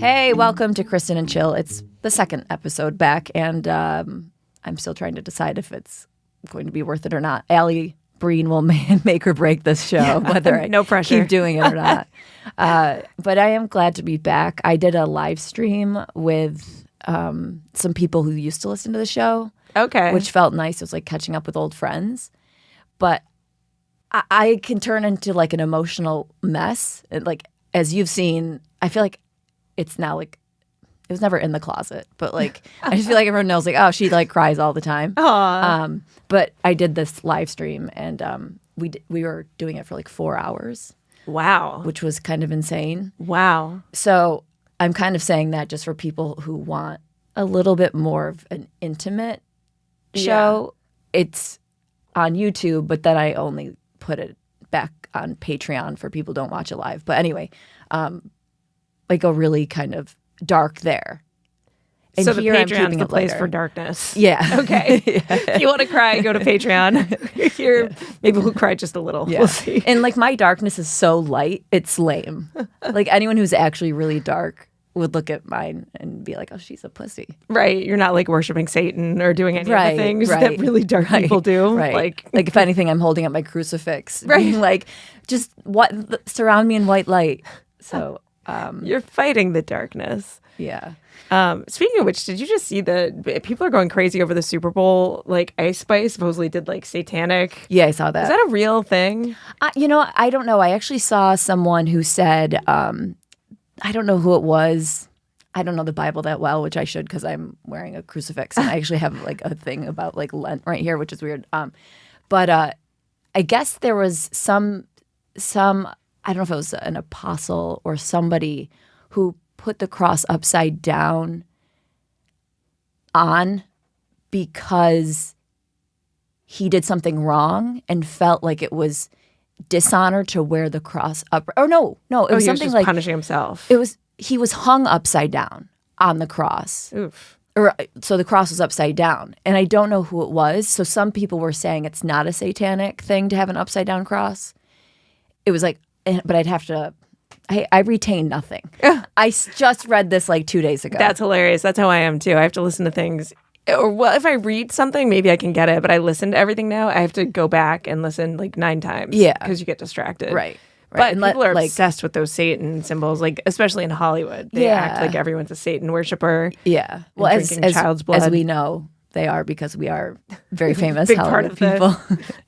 Hey, welcome to Kristen and Chill. It's the second episode back, and I'm still trying to decide if it's going to be worth it or not. Alli Breen will make or break this show, whether I no pressure. keep doing it or not. But I am glad to be back. I did a live stream with some people who used to listen to the show. Okay. Which felt nice. It was like catching up with old friends. But I can turn into like an emotional mess. And like, as you've seen, I feel like it's now like, it was never in the closet, but like, I just feel like everyone knows like, oh, she like cries all the time. But I did this live stream and we were doing it for like 4 hours. Wow. Which was kind of insane. Wow. So I'm kind of saying that just for people who want a little bit more of an intimate show. It's on YouTube, but then I only put it back on Patreon for people who don't watch it live. But anyway, I go really kind of dark there. And so the here I'm Patreon's keeping the it place lighter. for darkness. Yeah. Okay. If you want to cry, go to Patreon. Here, maybe we'll cry just a little. Yeah. We'll see. And like my darkness is so light, it's lame. Like anyone who's actually really dark would look at mine and be like, oh, she's a pussy. Right. You're not like worshiping Satan or doing any of the things that really dark people do. Right. Like if anything, I'm holding up my crucifix. Right. Being like, just surround me in white light. So you're fighting the darkness. Yeah. Speaking of which, did you just see people are going crazy over the Super Bowl? Like Ice Spice supposedly did like satanic. Yeah, I saw that. Is that a real thing? I don't know. I actually saw someone who said, I don't know who it was. I don't know the Bible that well, which I should because I'm wearing a crucifix and I actually have like a thing about like Lent right here, which is weird. But I guess there was some I don't know if it was an apostle or somebody who put the cross upside down on because he did something wrong and felt like it was dishonor to wear the cross up. Or no, it was something like punishing himself. He was hung upside down on the cross. Oof. So the cross was upside down. And I don't know who it was. So some people were saying it's not a satanic thing to have an upside down cross. It was like, but I'd have to, I retain nothing. I just read this like 2 days ago. That's hilarious. That's how I am too. I have to listen to things. Or well, if I read something, maybe I can get it. But I listen to everything now. I have to go back and listen like 9 times. Yeah. Because you get distracted. Right. But and people are obsessed with those Satan symbols, like especially in Hollywood. They act like everyone's a Satan worshiper. Yeah. Well, as child's blood. As we know, they are because we are very famous big part of people.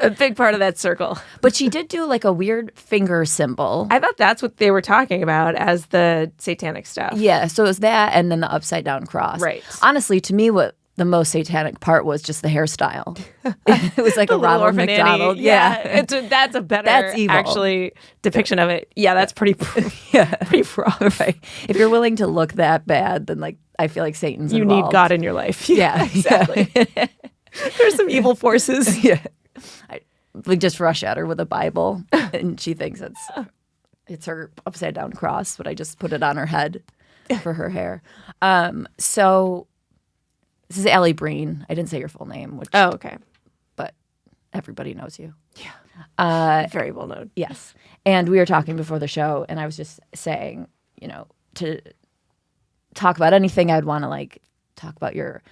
A big part of that circle. But she did do like a weird finger symbol. I thought that's what they were talking about as the satanic stuff. Yeah. So it was that and then the upside down cross. Right. Honestly, to me, what the most satanic part was just the hairstyle. It was like a Ronald McDonald. Yeah. That's a better actually depiction of it. Yeah, that's pretty rough. Right. If you're willing to look that bad, then like I feel like Satan's you involved. need God in your life. Yeah, exactly. There's some evil forces. Yeah. We just rush at her with a Bible and she thinks it's her upside down cross, but I just put it on her head for her hair. So this is Alli Breen. I didn't say your full name. Okay. But everybody knows you. Yeah. Very well known. Yes. And we were talking before the show, and I was just saying, to talk about anything, I'd want to like talk about your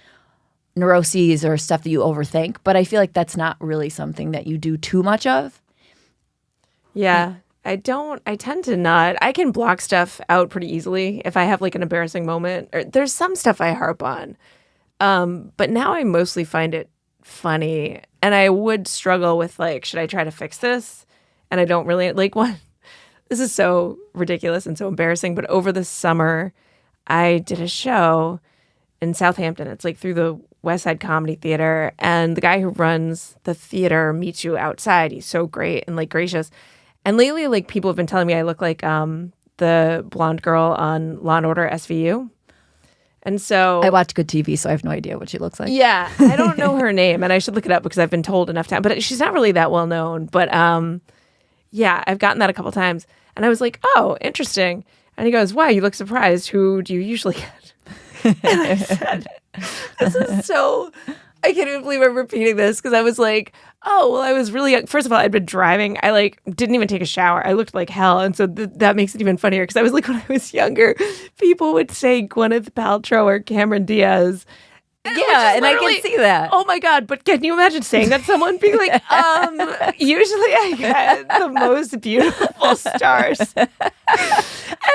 neuroses or stuff that you overthink. But I feel like that's not really something that you do too much of. Yeah. I tend to not. I can block stuff out pretty easily if I have like an embarrassing moment. Or there's some stuff I harp on. But now I mostly find it funny, and I would struggle with like, should I try to fix this? And I don't really like one. This is so ridiculous and so embarrassing. But over the summer, I did a show in Southampton. It's like through the West Side Comedy Theater, and the guy who runs the theater meets you outside. He's so great and like gracious. And lately, like people have been telling me I look like the blonde girl on Law & Order SVU. And so I watch good TV, so I have no idea what she looks like. Yeah, I don't know her name, and I should look it up because I've been told enough times. But she's not really that well known. But yeah, I've gotten that a couple times, and I was like, "Oh, interesting." And he goes, "Wow, you look surprised. Who do you usually get?" And I said, "This is so." I can't even believe I'm repeating this because I was like, oh, well, I was really young. First of all, I'd been driving. I like didn't even take a shower. I looked like hell. And so that makes it even funnier because I was like, when I was younger, people would say Gwyneth Paltrow or Cameron Diaz. Yeah, and I can see that. Oh my God, but can you imagine saying that to someone being like, usually I get the most beautiful stars. And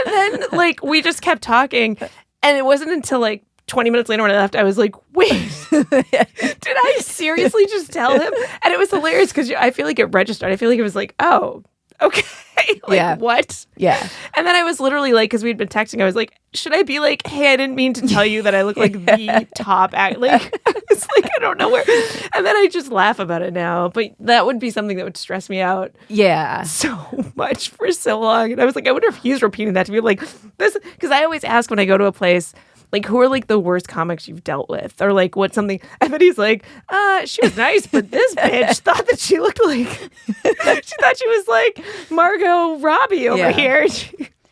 then like we just kept talking and it wasn't until like 20 minutes later when I left, I was like, wait, did I seriously just tell him? And it was hilarious because I feel like it registered. I feel like it was like, oh, okay. Like, what? Yeah. And then I was literally like, because we'd been texting, I was like, should I be like, hey, I didn't mean to tell you that I look like the top act. Like, I was like, I don't know where. And then I just laugh about it now. But that would be something that would stress me out. Yeah. So much for so long. And I was like, I wonder if he's repeating that to me. Like, this, because I always ask when I go to a place, like, who are like the worst comics you've dealt with? Or like, what's something? And then he's like, she was nice, but this bitch thought that she looked like, she thought she was like Margot Robbie over here.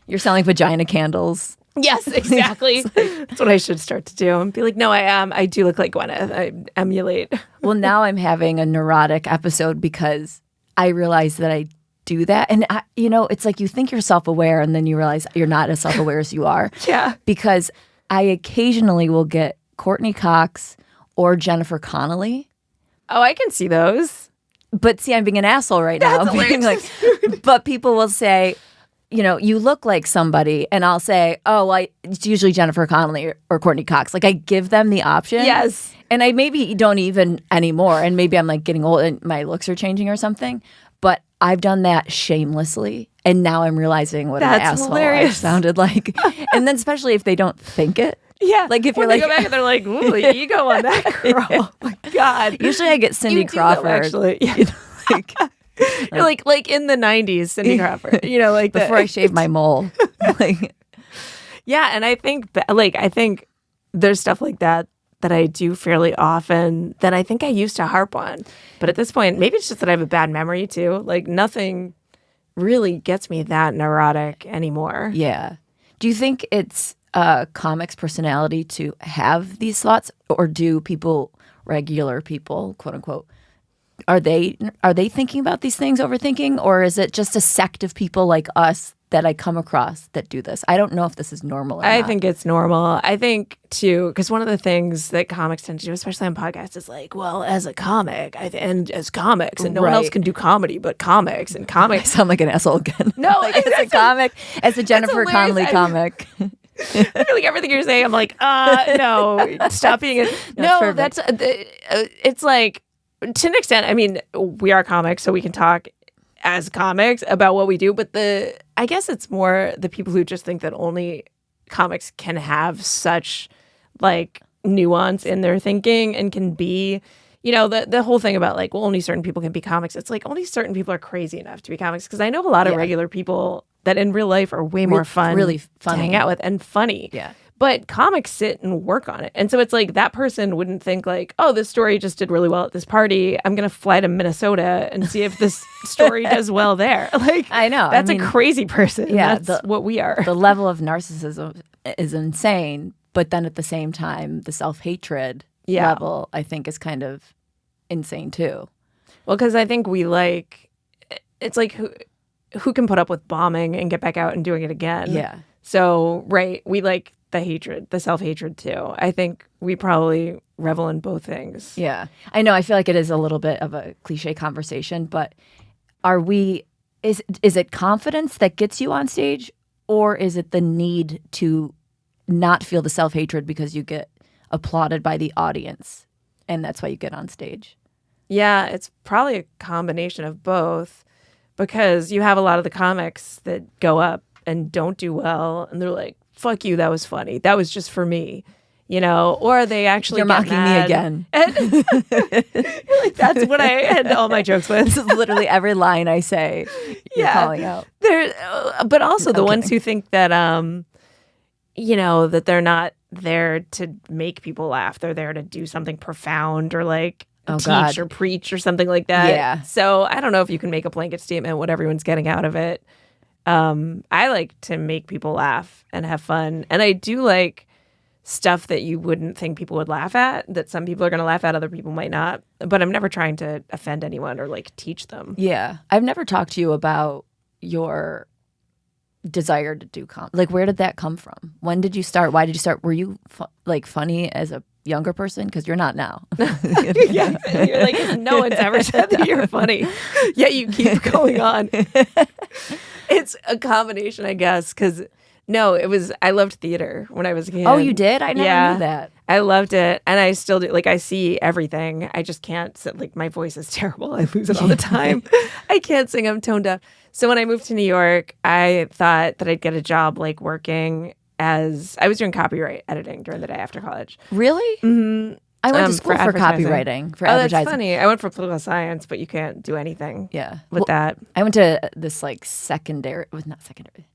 You're selling vagina candles. Yes, exactly. That's what I should start to do. And be like, no, I do look like Gwyneth. I emulate. Well, now I'm having a neurotic episode because I realize that I do that. And, it's like you think you're self-aware and then you realize you're not as self-aware as you are. Yeah. Because I occasionally will get Courtney Cox or Jennifer Connelly. Oh, I can see those. But see, I'm being an asshole right now. Being like, but people will say, you look like somebody. And I'll say, oh, it's usually Jennifer Connelly or Courtney Cox. Like I give them the option. Yes. And I maybe don't even anymore. And maybe I'm like getting old and my looks are changing or something. But I've done that shamelessly. And now I'm realizing what an asshole hilarious. I sounded like. And then especially if they don't think it. Yeah. Like if when you're they go back and they're like, ooh, the ego on that girl. Oh my God. Usually I get Cindy Crawford. Actually. Yeah. You're like in the 90s, Cindy Crawford. Like before I shave my mole. Yeah, and I think there's stuff like that I do fairly often that I think I used to harp on. But at this point, maybe it's just that I have a bad memory too. Like nothing really gets me that neurotic anymore. Yeah. Do you think it's a comic's personality to have these thoughts, or do regular people, quote unquote, are they thinking about these things, overthinking, or is it just a sect of people like us that I come across that do this? I don't know if this is normal or not. I think it's normal. I think, too, because one of the things that comics tend to do, especially on podcasts, is like, well, as a comic, and as comics, and no one else can do comedy but comics, and comics. I sound like an asshole again. No, like, as a comic, as a Jennifer Connelly comic. I feel like everything you're saying, I'm like, no, stop being it's like, to an extent, I mean, we are comics, so we can talk as comics about what we do, but I guess it's more the people who just think that only comics can have such like nuance in their thinking and can be, the whole thing about like, well, only certain people can be comics. It's like only certain people are crazy enough to be comics, because I know a lot of regular people that in real life are way more fun, really funny to hang out with and funny. Yeah. But comics sit and work on it. And so it's like that person wouldn't think like, oh, this story just did really well at this party. I'm going to fly to Minnesota and see if this story does well there. Like, I know. That's a crazy person. Yeah. That's what we are. The level of narcissism is insane. But then at the same time, the self-hatred level, I think, is kind of insane too. Well, because I think it's like who can put up with bombing and get back out and doing it again? Yeah. So, right, we like the hatred, the self-hatred too. I think we probably revel in both things. Yeah. I know. I feel like it is a little bit of a cliche conversation, but is it confidence that gets you on stage, or is it the need to not feel the self-hatred because you get applauded by the audience and that's why you get on stage? Yeah, it's probably a combination of both, because you have a lot of the comics that go up and don't do well and they're like, fuck you, that was funny. That was just for me, or they actually You're mocking me again. You're like, that's what I end all my jokes with. This is literally every line I say, you're calling out. But also the ones who think that, that they're not there to make people laugh. They're there to do something profound or like teach or preach or something like that. Yeah. So I don't know if you can make a blanket statement what everyone's getting out of it. I like to make people laugh and have fun. And I do like stuff that you wouldn't think people would laugh at, that some people are going to laugh at, other people might not. But I'm never trying to offend anyone or like teach them. Yeah. I've never talked to you about your desire to do comedy. Like, where did that come from? When did you start? Why did you start? Were you funny as a younger person? Because you're not now. Yeah. You're like, no one's ever said that you're funny. Yet you keep going on. It's a combination, I guess, because no, I loved theater when I was a kid. Oh, you did? I never knew that. I loved it. And I still do. Like, I see everything. I just can't sit. Like, my voice is terrible. I lose it all the time. I can't sing. I'm tone deaf. So when I moved to New York, I thought that I'd get a job, like, working I was doing copyright editing during the day after college. Really? Mm-hmm. I went to school for copywriting, for advertising. That's funny. I went for political science, but you can't do anything with that. I went to this, like, secondary. It was not secondary.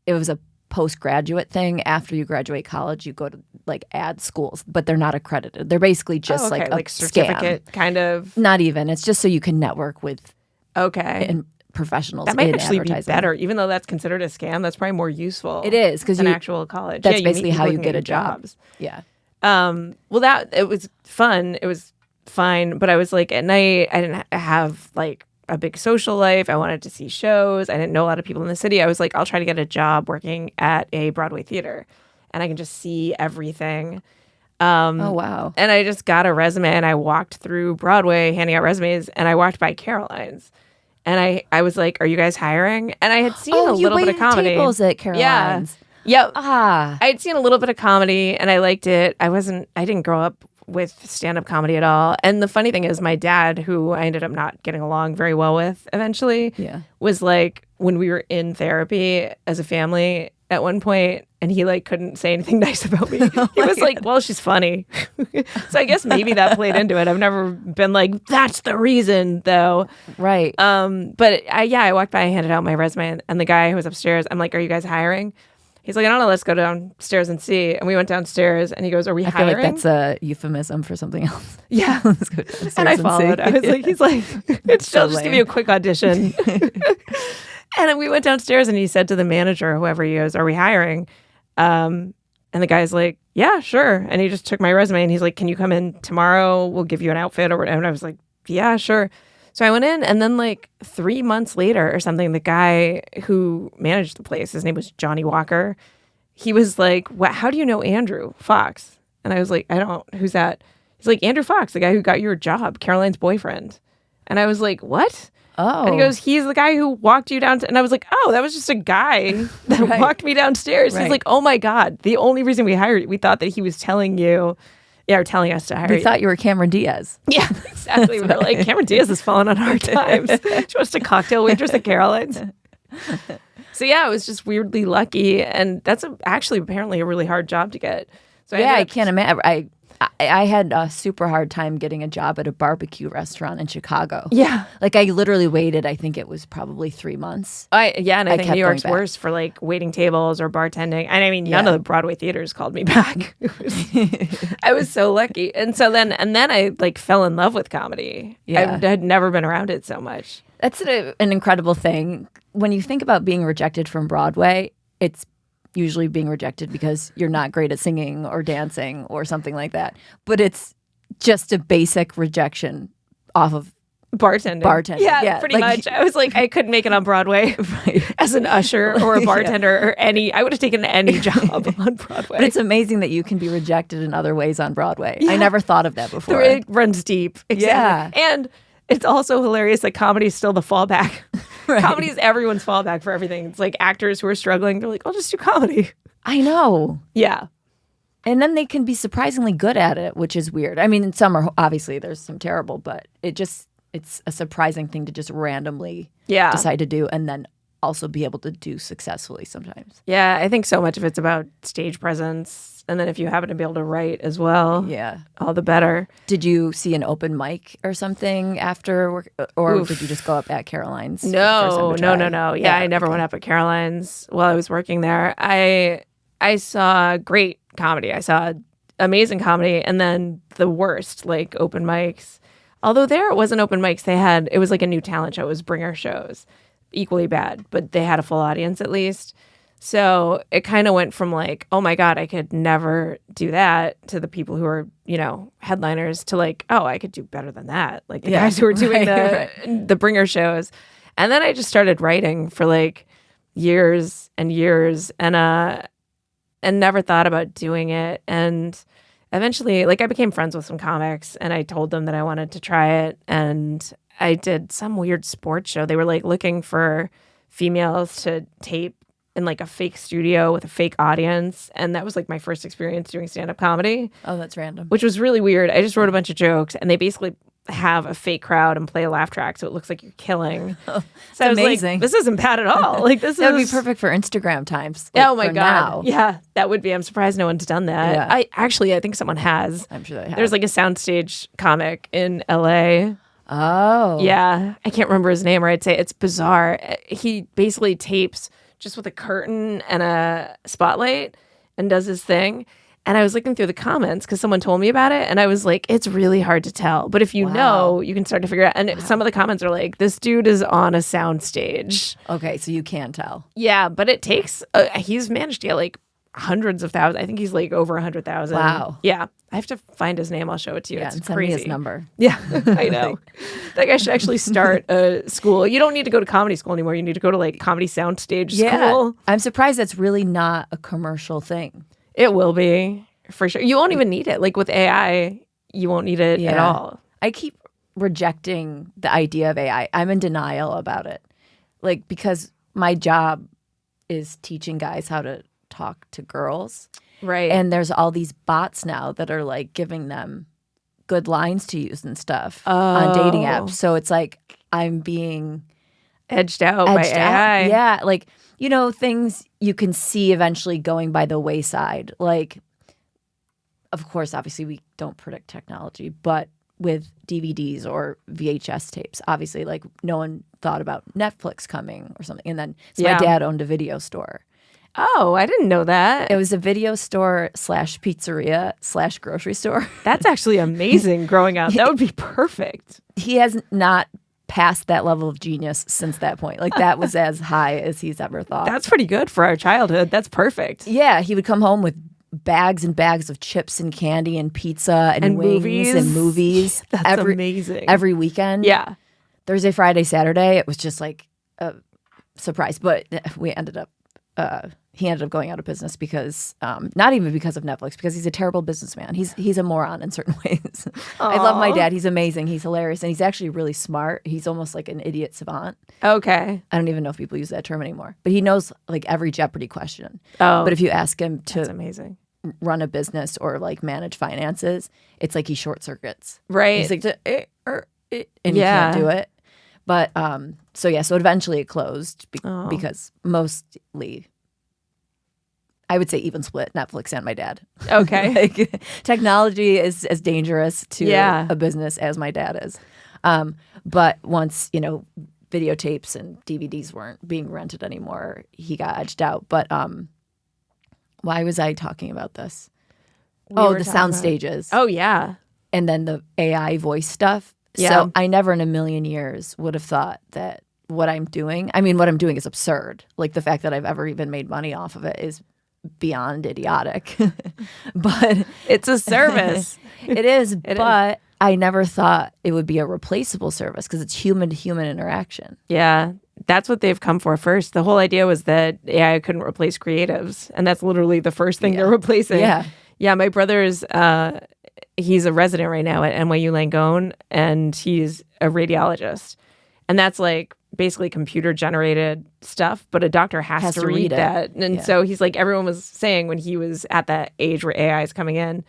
It was a postgraduate thing. After you graduate college, you go to, like, ad schools, but they're not accredited. They're basically just like a certificate scam. Kind of. Not even. It's just so you can network with and professionals. That might in actually be advertising. better, even though that's considered a scam. That's probably more useful. It is because than actual college. That's you basically meet how people you who get can a job. jobs. Yeah. Well, it was fun. It was fine, but I was like, at night, I didn't have like a big social life. I wanted to see shows. I didn't know a lot of people in the city. I was like, I'll try to get a job working at a Broadway theater, and I can just see everything. Oh, wow. And I just got a resume, and I walked through Broadway handing out resumes, and I walked by Caroline's. And I was like, are you guys hiring? And I had seen a little bit of comedy. Tables at Caroline's. Yep. Ah. I had seen a little bit of comedy and I liked it. I didn't grow up with stand-up comedy at all. And the funny thing is my dad, who I ended up not getting along very well with eventually, was like, when we were in therapy as a family at one point, and he like couldn't say anything nice about me. He was like, well, she's funny. So I guess maybe that played into it. I've never been like, that's the reason though. Right. But I walked by, I handed out my resume, and the guy who was upstairs, I'm like, are you guys hiring? He's like, I don't know, let's go downstairs and see. And we went downstairs and he goes, are we hiring? I feel like that's a euphemism for something else. Yeah. Let's go downstairs and I followed. I was like, he's like, it's so just give me a quick audition. And then we went downstairs and he said to the manager, whoever he is, are we hiring? And the guy's like, yeah, sure. And he just took my resume and he's like, can you come in tomorrow? We'll give you an outfit or whatever. And I was like, yeah, sure. So I went in, and then like 3 months later or something, the guy who managed the place, his name was Johnny Walker. He was like, how do you know Andrew Fox? And I was like, I don't, who's that? He's like, Andrew Fox, the guy who got your job, Caroline's boyfriend. And I was like, what? Oh. And he goes, he's the guy who walked you down. And I was like, oh, that was just a guy that walked me downstairs. He's like, oh my God, the only reason we hired you, we thought that he was telling you. Yeah, or telling us to hire you. We thought you were Cameron Diaz. Yeah, exactly. We were like, Cameron Diaz has fallen on hard times. She wants a cocktail waitress at Caroline's. So yeah, I was just weirdly lucky. And that's actually apparently a really hard job to get. So I can't imagine. I had a super hard time getting a job at a barbecue restaurant in Chicago. Yeah. Like, I literally waited, I think it was probably 3 monks. And I think New York's worse for like waiting tables or bartending. And I mean, none of the Broadway theaters called me back. I was so lucky. And so then I like fell in love with comedy. Yeah. I had never been around it so much. That's an incredible thing. When you think about being rejected from Broadway, it's usually being rejected because you're not great at singing or dancing or something like that. But it's just a basic rejection off of bartending. Yeah, pretty much. I was like, I couldn't make it on Broadway as an usher or a bartender or I would have taken any job on Broadway. But it's amazing that you can be rejected in other ways on Broadway. I never thought of that before. It runs deep. Exactly. Yeah. And it's also hilarious that comedy is still the fallback. Comedy is everyone's fallback for everything. It's like actors who are struggling. They're like, I'll just do comedy. I know. Yeah. And then they can be surprisingly good at it, which is weird. I mean, some are, obviously, there's some terrible, but it's a surprising thing to just randomly decide to do and then also be able to do successfully sometimes. Yeah, I think so much of it's about stage presence. And then if you happen to be able to write as well, all the better. Did you see an open mic or something after work, or did you just go up at Caroline's? No. Yeah, I never went up at Caroline's while I was working there. I saw great comedy. I saw amazing comedy, and then the worst, like open mics. Although there it wasn't open mics. It was like a new talent show. It was bringer shows, equally bad, but they had a full audience at least. So it kind of went from like, oh my God, I could never do that, to the people who are, headliners, to like, oh, I could do better than that. Like the guys who were doing the bringer shows. And then I just started writing for like years and years, and never thought about doing it. And eventually, like, I became friends with some comics, and I told them that I wanted to try it. And I did some weird sports show. They were like looking for females to tape in like a fake studio with a fake audience. And that was like my first experience doing stand-up comedy. Oh, that's random. Which was really weird. I just wrote a bunch of jokes, and they basically have a fake crowd and play a laugh track, so it looks like you're killing. So I was amazing. like, this isn't bad at all. Like, this That would be perfect for Instagram times. Like, oh my God. Now. Yeah, that would be. I'm surprised no one's done that. Yeah. I think someone has. I'm sure they have. There's like a soundstage comic in LA. Oh. Yeah. I can't remember his name, or I'd say it's bizarre. He basically tapes just with a curtain and a spotlight and does his thing. And I was looking through the comments because someone told me about it, and I was like, it's really hard to tell. But if you know, you can start to figure it out. And some of the comments are like, this dude is on a soundstage. Okay, so you can tell. Yeah, but it takes, he's managed to get like hundreds of thousands. I think he's like over 100,000. Wow. Yeah. I have to find his name. I'll show it to you. Yeah, It's and send crazy. me his number. Yeah, I know. That guy should actually start a school. You don't need to go to comedy school anymore. You need to go to like comedy soundstage school. I'm surprised that's really not a commercial thing. It will be, for sure. You won't even need it. Like with AI, you won't need it at all. I keep rejecting the idea of AI. I'm in denial about it. Like, because my job is teaching guys how to talk to girls. Right. And there's all these bots now that are like giving them good lines to use and stuff on dating apps. So it's like I'm being edged out by AI. Yeah. Like, things you can see eventually going by the wayside. Like, of course, obviously we don't predict technology, but with DVDs or VHS tapes, obviously, like, no one thought about Netflix coming or something. And then my dad owned a video store. Oh, I didn't know that. It was a video store / pizzeria / grocery store. That's actually amazing growing up. That would be perfect. He has not passed that level of genius since that point. Like, that was as high as he's ever thought. That's pretty good for our childhood. That's perfect. Yeah, he would come home with bags and bags of chips and candy and pizza and wings movies. and movies. That's amazing. Every weekend. Yeah. Thursday, Friday, Saturday. It was just like a surprise. But we ended up, he ended up going out of business because, not even because of Netflix, because he's a terrible businessman. He's a moron in certain ways. I love my dad. He's amazing. He's hilarious. And he's actually really smart. He's almost like an idiot savant. Okay. I don't even know if people use that term anymore. But he knows like every Jeopardy question. Oh. But if you ask him That's to amazing. run a business or like manage finances, it's like he short circuits. Right. He's like, and he can't do it. But so eventually it closed because mostly, I would say even split Netflix and my dad. Okay. Like, technology is as dangerous to a business as my dad is. But once, videotapes and DVDs weren't being rented anymore, he got edged out. But why was I talking about this? The sound stages. Oh, yeah. And then the AI voice stuff. Yeah. So I never in a million years would have thought that what I'm doing is absurd. Like, the fact that I've ever even made money off of it is beyond idiotic. But it's a service. It is. But I never thought it would be a replaceable service because it's human to human interaction. Yeah. That's what they've come for first. The whole idea was that AI couldn't replace creatives. And that's literally the first thing they're replacing. Yeah. Yeah. My brother's, he's a resident right now at NYU Langone, and he's a radiologist. And that's like basically computer generated stuff, but a doctor has to read that. And so he's like, everyone was saying when he was at that age where AI is coming in,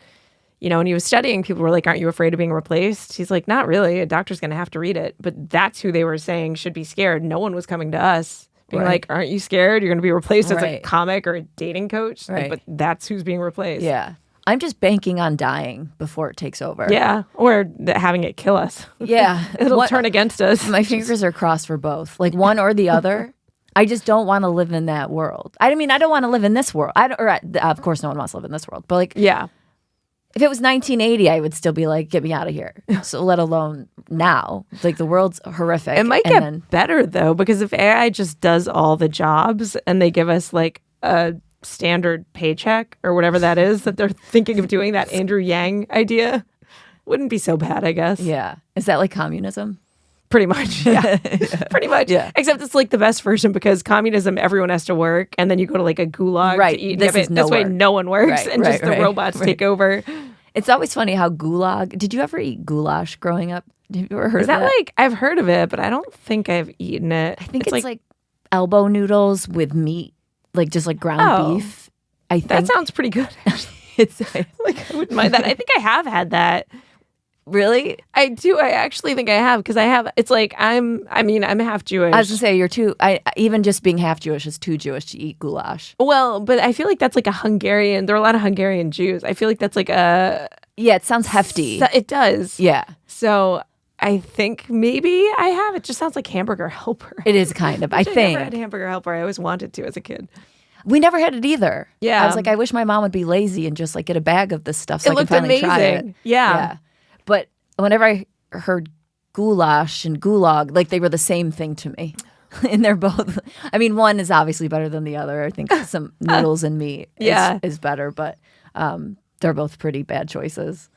when he was studying, people were like, aren't you afraid of being replaced? He's like, not really. A doctor's going to have to read it. But that's who they were saying should be scared. No one was coming to us being like, aren't you scared? You're going to be replaced as a comic or a dating coach. Like, but that's who's being replaced. Yeah. I'm just banking on dying before it takes over. Yeah. Or having it kill us. Yeah. It'll turn against us. My fingers are crossed for both. Like, one or the other. I just don't want to live in that world. I don't want to live in this world. Of course, no one wants to live in this world. But like, if it was 1980, I would still be like, get me out of here. So let alone now. Like, the world's horrific. It might get better, though, because if AI just does all the jobs and they give us like a standard paycheck or whatever that is that they're thinking of doing, that Andrew Yang idea, wouldn't be so bad, I guess. Yeah. Is that like communism? Pretty much. Yeah. Pretty much. Yeah. Except it's like the best version because communism, everyone has to work and then you go to like a gulag Right. to eat. This way no one works Right, and just the robots take over. It's always funny how gulag. Did you ever eat goulash growing up? Have you ever heard Is of that like, I've heard of it, but I don't think I've eaten it. I think it's like elbow noodles with meat, like just like ground beef. I think that sounds pretty good. it's Like I wouldn't mind that. I think I have had that. Really? I do. I actually think I have because I have. It's like I'm half Jewish. I was gonna say you're too. Even just being half Jewish is too Jewish to eat goulash. Well, but I feel like that's like a Hungarian. There are a lot of Hungarian Jews. I feel like that's like a. Yeah, it sounds hefty. It does. Yeah. So I think maybe I have. It just sounds like hamburger helper. It is kind of. I think I never had hamburger helper. I always wanted to as a kid. We never had it either. Yeah. I was like, I wish my mom would be lazy and just like get a bag of this stuff so I looked can finally try amazing. it. Yeah. But whenever I heard goulash and gulag, like they were the same thing to me. And they're both, I mean, one is obviously better than the other. I think some noodles and meat is better, but they're both pretty bad choices.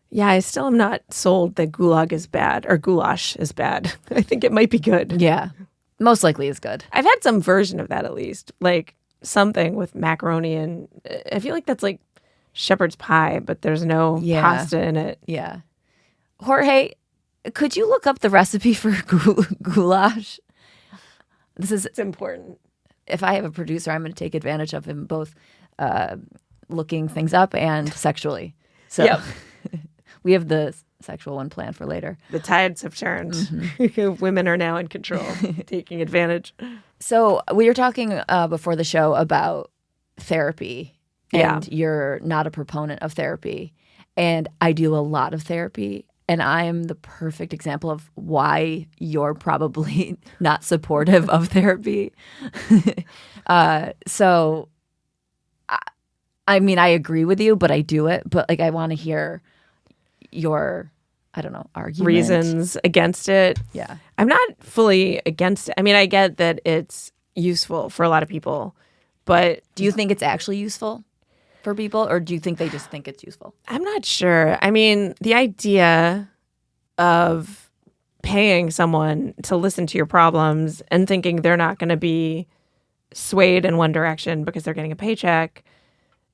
Yeah, I still am not sold that gulag is bad or goulash is bad. I think it might be good. Yeah. Most likely is good. I've had some version of that at least, like something with macaroni and I feel like that's like shepherd's pie, but there's no pasta in it. Yeah. Jorge, could you look up the recipe for goulash? It's important. If I have a producer, I'm going to take advantage of him both looking things up and sexually. So we have the sexual one planned for later. The tides have turned. Mm-hmm. Women are now in control, taking advantage. So we were talking before the show about therapy, and you're not a proponent of therapy. And I do a lot of therapy, and I am the perfect example of why you're probably not supportive of therapy. So, I mean, I agree with you, but I do it. But like, I want to hear your, I don't know, argument. Reasons against it. Yeah. I'm not fully against it. I mean, I get that it's useful for a lot of people, but do you think it's actually useful for people, or do you think they just think it's useful? I'm not sure. I mean, the idea of paying someone to listen to your problems and thinking they're not going to be swayed in one direction because they're getting a paycheck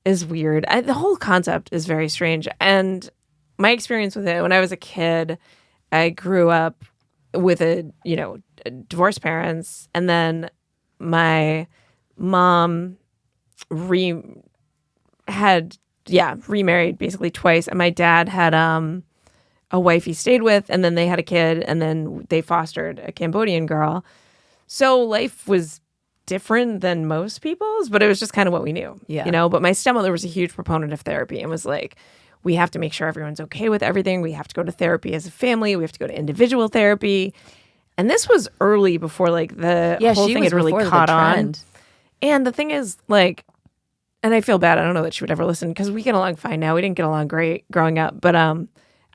is weird. The whole concept is very strange. And my experience with it, when I was a kid, I grew up with divorced parents, and then my mom remarried basically twice, and my dad had a wife he stayed with, and then they had a kid, and then they fostered a Cambodian girl. So life was different than most people's, but it was just kind of what we knew. Yeah. But my stepmother was a huge proponent of therapy and was like, we have to make sure everyone's okay with everything. We have to go to therapy as a family. We have to go to individual therapy. And this was early before like the whole thing had really caught on. And the thing is, like, and I feel bad. I don't know that she would ever listen because we get along fine now. We didn't get along great growing up. But I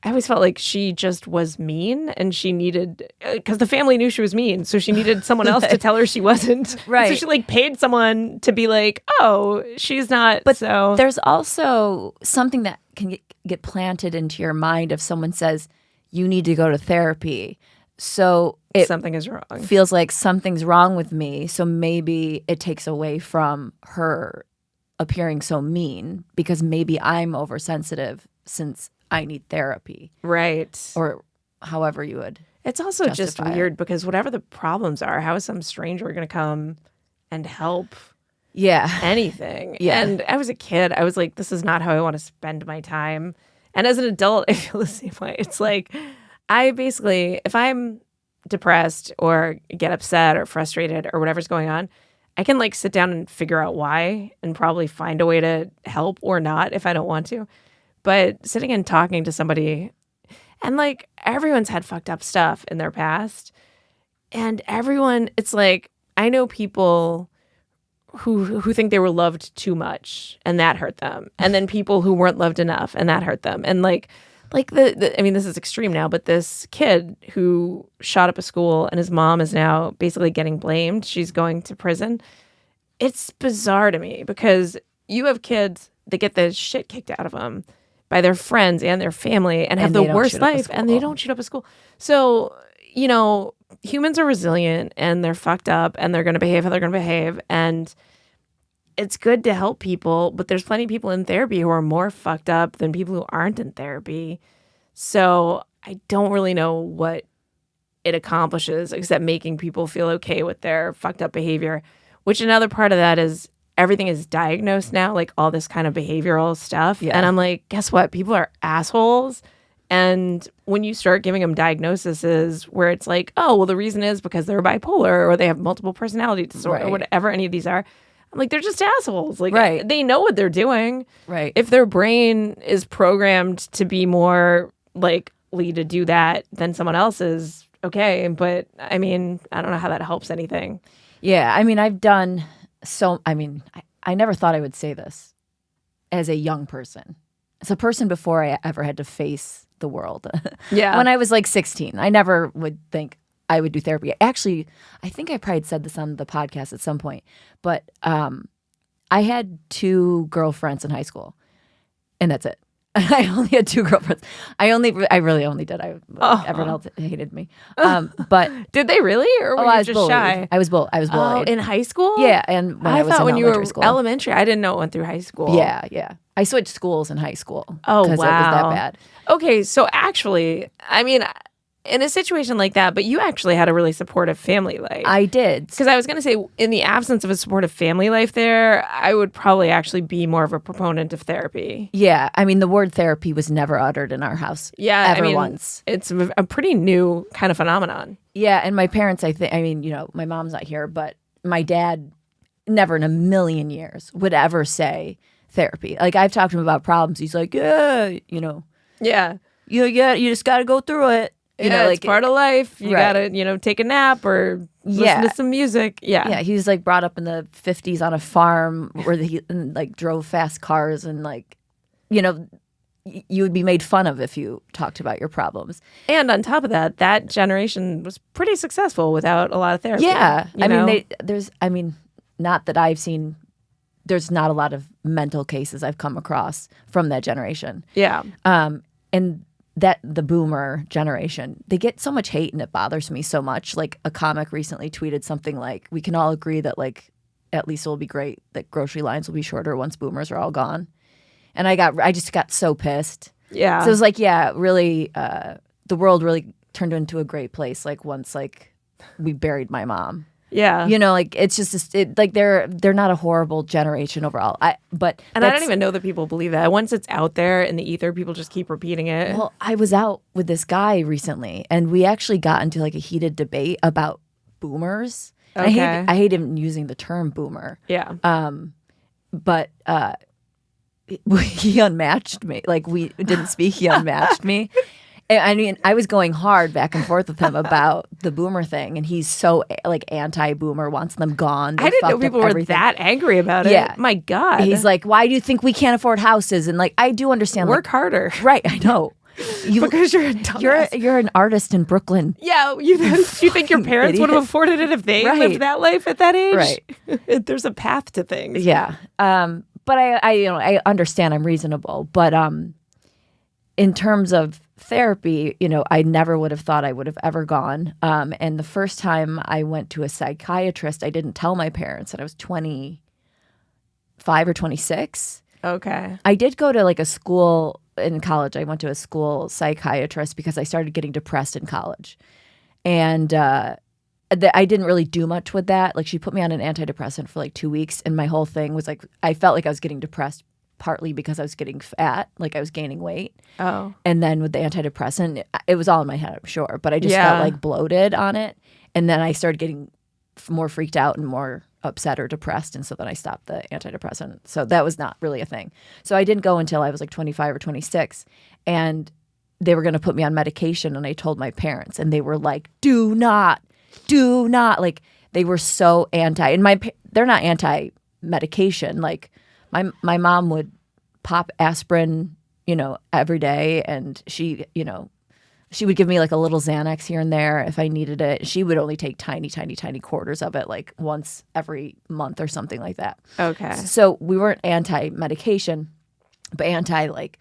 always felt like she just was mean, and she needed, because the family knew she was mean. So she needed someone else to tell her she wasn't. Right. So she like paid someone to be like, oh, she's not. But so there's also something that can get planted into your mind if someone says you need to go to therapy. So something is wrong. Feels like something's wrong with me. So maybe it takes away from her appearing so mean because maybe I'm oversensitive since I need therapy. Right. Or however you would. It's also just weird because whatever the problems are, how is some stranger going to come and help? Yeah. Anything. Yeah. And I was a kid. I was like, this is not how I want to spend my time. And as an adult, I feel the same way. It's like, I basically, if I'm depressed or get upset or frustrated or whatever's going on, I can like sit down and figure out why and probably find a way to help or not if I don't want to. But sitting and talking to somebody, and like everyone's had fucked up stuff in their past. And everyone, it's like, I know people who think they were loved too much and that hurt them. And then people who weren't loved enough and that hurt them. And like I mean, this is extreme now, but this kid who shot up a school and his mom is now basically getting blamed. She's going to prison. it's bizarre to me because you have kids that get the shit kicked out of them by their friends and their family and have And the they don't worst shoot up at life, and they school. don't shoot up at school. So, humans are resilient and they're fucked up and they're going to behave how they're going to behave. And it's good to help people, but there's plenty of people in therapy who are more fucked up than people who aren't in therapy. So I don't really know what it accomplishes except making people feel okay with their fucked up behavior, which another part of that is everything is diagnosed now, like all this kind of behavioral stuff. Yeah. And I'm like, guess what? People are assholes. And when you start giving them diagnoses where it's like, oh, well, the reason is because they're bipolar or they have multiple personality disorder or Right. whatever any of these are, I'm like, they're just assholes. Like, Right. they know what they're doing. Right. If their brain is programmed to be more likely to do that than someone else's, okay. But I mean, I don't know how that helps anything. Yeah, I mean, I've done I never thought I would say this as a young person. As a person before I ever had to face the world. Yeah. When I was like 16, I never would think I would do therapy. Actually, I think I probably said this on the podcast at some point, but I had 2 girlfriends in high school, and that's it. I only had 2 girlfriends. I really only did. Everyone else hated me. But Did they really, or were I you was just bullied. shy? I was bullied. Oh, in high school? Yeah, and when I was thought in when you elementary were school. elementary, I didn't know it went through high school. Yeah. I switched schools in high school. Oh, because it was that wow. bad. Okay, so actually, I mean, in a situation like that, but you actually had a really supportive family life. I did. Because I was going to say, in the absence of a supportive family life there, I would probably actually be more of a proponent of therapy. Yeah, I mean, the word therapy was never uttered in our house. Yeah, ever I mean, once. It's a pretty new kind of phenomenon. Yeah, and my parents, my mom's not here, but my dad never in a million years would ever say therapy. Like, I've talked to him about problems. He's like, yeah, Yeah. you just got to go through it. It's part of life. You Right. gotta, take a nap or listen to some music. Yeah. Yeah, he was like brought up in the 50s on a farm where he drove fast cars and you would be made fun of if you talked about your problems. And on top of that, that generation was pretty successful without a lot of therapy. Yeah. you know? Not that I've seen, there's not a lot of mental cases I've come across from that generation. Yeah. And that the boomer generation, they get so much hate and it bothers me so much. Like, a comic recently tweeted something like, we can all agree that at least it will be great that grocery lines will be shorter once boomers are all gone. And I just got so pissed. Yeah. So it was like, yeah, really, the world really turned into a great place. Once we buried my mom. Yeah. It's just they're not a horrible generation overall. I don't even know that people believe that. Once it's out there in the ether, people just keep repeating it. Well, I was out with this guy recently, and we actually got into a heated debate about boomers. Okay. I hate even using the term boomer. Yeah. But he unmatched me. We didn't speak. He unmatched me. And, I mean, I was going hard back and forth with him about the boomer thing, and he's so anti-boomer, wants them gone. I didn't know people were that angry about it. Yeah. My God. He's like, why do you think we can't afford houses? And I do understand. Work harder. Right, I know. Because you're a dumbass. You're an artist in Brooklyn. Yeah, you think your parents would have afforded it if they Right. lived that life at that age? Right. There's a path to things. Yeah. But I understand, I'm reasonable. But in terms of therapy, I never would have thought I would have ever gone. And the first time I went to a psychiatrist, I didn't tell my parents that I was 25 or 26. Okay. I did go to a school in college. I went to a school psychiatrist because I started getting depressed in college. And I didn't really do much with that. She put me on an antidepressant for 2 weeks. And my whole thing was I felt like I was getting depressed partly because I was getting fat, I was gaining weight. Oh. And then with the antidepressant, it was all in my head, I'm sure. But I just felt bloated on it. And then I started getting more freaked out and more upset or depressed. And so then I stopped the antidepressant. So that was not really a thing. So I didn't go until I was 25 or 26. And they were going to put me on medication. And I told my parents. And they were like, do not. They were so anti. And they're not anti-medication. My mom would pop aspirin, every day, and she she would give me like a little Xanax here and there if I needed it. She would only take tiny, tiny, tiny quarters of it, like once every month or something like that. Okay. So we weren't anti-medication, but anti like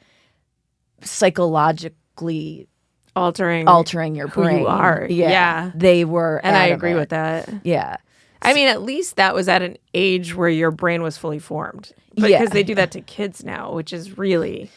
psychologically altering your who brain. you are. Yeah. They were And I adamant. agree with that. Yeah. I mean, at least that was at an age where your brain was fully formed. Yeah. Because they do that to kids now, which is really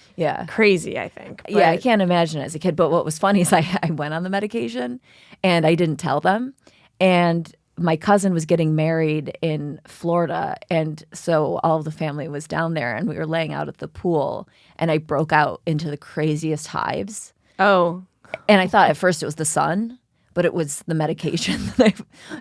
crazy, I think. But Yeah, I can't imagine as a kid. But what was funny is I went on the medication and I didn't tell them. And my cousin was getting married in Florida. And so all of the family was down there and we were laying out at the pool. And I broke out into the craziest hives. Oh. And I thought at first it was the sun, but it was the medication.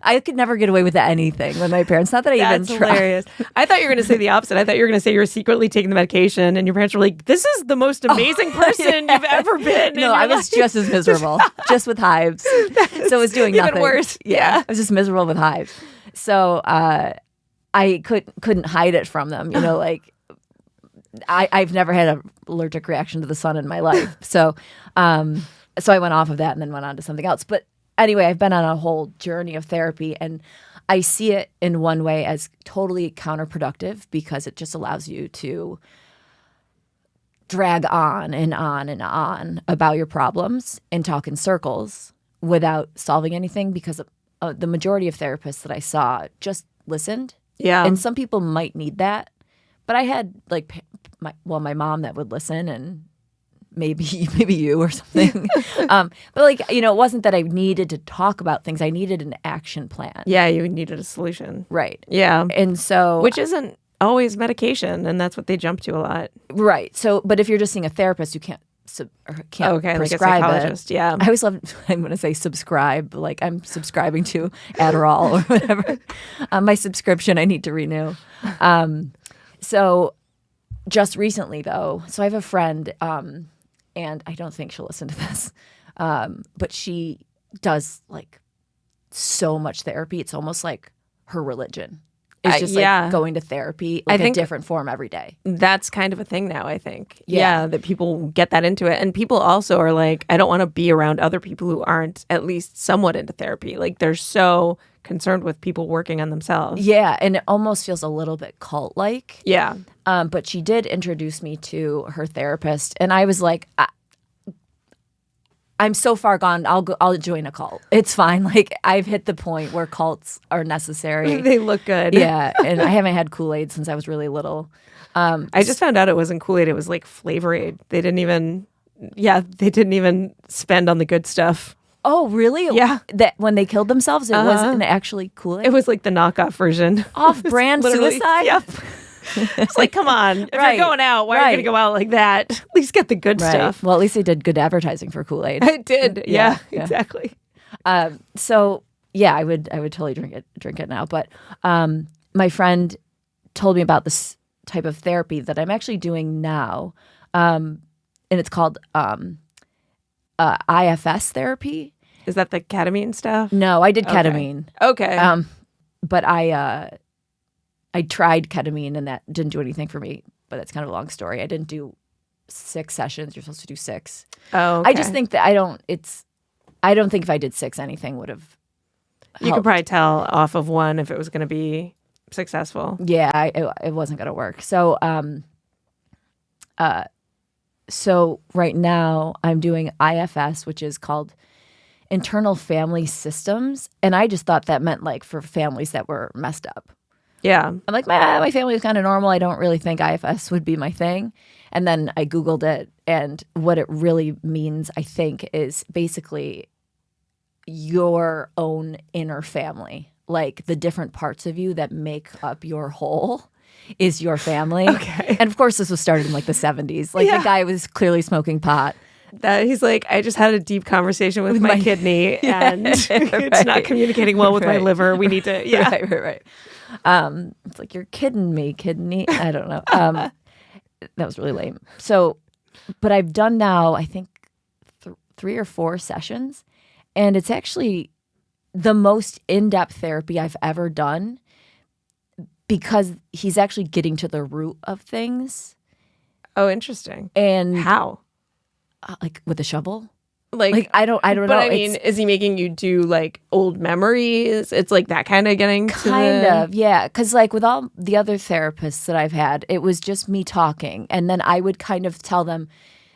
I could never get away with anything with my parents. Not that I even tried. Hilarious. I thought you were going to say the opposite. I thought you were going to say you were secretly taking the medication and your parents were like, this is the most amazing person you've ever been. No, I was just as miserable, just with hives. So it was doing even nothing. worse. Yeah. I was just miserable with hives. So I couldn't hide it from them. You know, like I've never had an allergic reaction to the sun in my life. So I went off of that and then went on to something else. But anyway, I've been on a whole journey of therapy, and I see it in one way as totally counterproductive because it just allows you to drag on and on and on about your problems and talk in circles without solving anything, because the majority of therapists that I saw just listened. Yeah. And some people might need that. But I had like my mom that would listen, and maybe you or something. But like, you know, it wasn't that I needed to talk about things. I needed an action plan. Yeah, you needed a solution. Right. Yeah. And so, which isn't always medication, and that's what they jump to a lot. Right. So, but if you're just seeing a therapist, you can't like prescribe a psychologist. it. Yeah. I always love, I'm going to say subscribe, like I'm subscribing to Adderall or whatever. My subscription I need to renew. So just recently though, so I have a friend, and I don't think she'll listen to this, but she does like so much therapy. It's almost like her religion. It's just like going to therapy, like a different form every day. That's kind of a thing now, I think. Yeah, that people get that into it. And people also are like, I don't want to be around other people who aren't at least somewhat into therapy. Like they're so concerned with people working on themselves. Yeah, and it almost feels a little bit cult-like. Yeah. But she did introduce me to her therapist, and I was like, I'm so far gone. I'll join a cult. It's fine. Like I've hit the point where cults are necessary. They look good. Yeah, and I haven't had Kool-Aid since I was really little. I just found out it wasn't Kool-Aid. It was like Flavor Aid. They didn't even spend on the good stuff. Oh, really? Yeah. That when they killed themselves, it wasn't actually Kool-Aid? It was like the knockoff version. Off-brand suicide? Yep. It's like, come on. If you're going out, why are you going to go out like that? At least get the good stuff. Well, at least they did good advertising for Kool-Aid. It did. Yeah, exactly. So, yeah, I would totally drink it now. But my friend told me about this type of therapy that I'm actually doing now. And it's called IFS therapy. Is that the ketamine stuff? No, I did ketamine. Okay. But I tried ketamine and that didn't do anything for me, but that's kind of a long story. I didn't do 6 sessions. You're supposed to do 6. Oh, okay. I just think that I don't think if I did 6, anything would have helped. You could probably tell off of one if it was going to be successful. Yeah, it wasn't going to work. So, so right now I'm doing IFS, which is called Internal Family Systems. And I just thought that meant like for families that were messed up. Yeah. I'm like, my family is kind of normal. I don't really think IFS would be my thing. And then I Googled it, and what it really means, I think, is basically your own inner family. Like the different parts of you that make up your whole is your family. Okay. And of course, this was started in like the 70s. Like the guy was clearly smoking pot. That he's like, I just had a deep conversation with my kidney, and it's not communicating well with my liver. We need to, Right. It's like, you're kidding me, kidney. I don't know. That was really lame. So, but I've done now, I think, 3 or 4 sessions, and it's actually the most in-depth therapy I've ever done because he's actually getting to the root of things. Oh, interesting. And how? Like with a shovel. Like I don't know. But I mean, is he making you do like old memories? It's like that kind of getting kind of, yeah. Because like with all the other therapists that I've had, it was just me talking, and then I would kind of tell them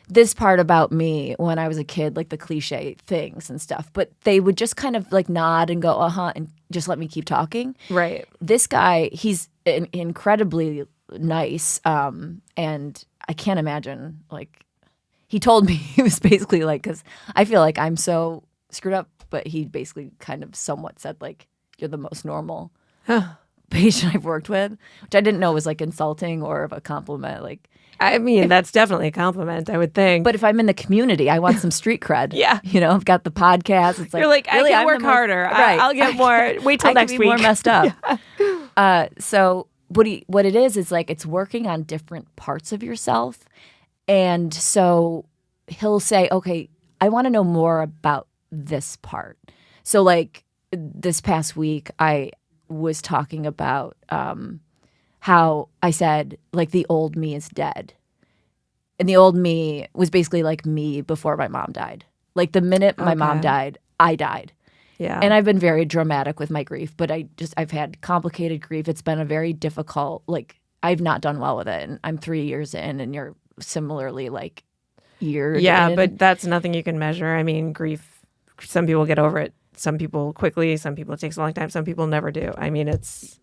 this part about me when I was a kid, like the cliche things and stuff. But they would just kind of like nod and go, and just let me keep talking. Right. This guy, he's incredibly nice, and I can't imagine like. He told me, he was basically like, because I feel like I'm so screwed up, but he basically kind of somewhat said like, you're the most normal patient I've worked with, which I didn't know was like insulting or of a compliment. Like, I mean, that's definitely a compliment, I would think. but if I'm in the community, I want some street cred. Yeah. You know, I've got the podcast. It's like, you're like, really, I I'm can work the most- harder. Right. I'll get more. Wait till I next could be week. more messed up. So what it is like it's working on different parts of yourself. And so he'll say, okay, I want to know more about this part. So like this past week, I was talking about how I said like the old me is dead. And the old me was basically like me before my mom died. Like the minute my mom died, I died. Yeah. And I've been very dramatic with my grief, but I've had complicated grief. It's been a very difficult, like I've not done well with it. And I'm 3 years in and you're similarly like years in. But that's nothing you can measure. I mean, grief, some people get over it. Some people quickly, some people it takes a long time, some people never do. I mean, it's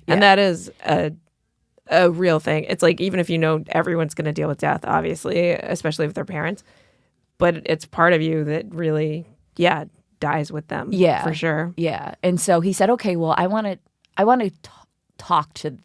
and that is a real thing. It's like even if you know everyone's going to deal with death, obviously, especially if they're parents, but it's part of you that really, dies with them. Yeah, for sure. Yeah, and so he said, okay, well, I want to talk to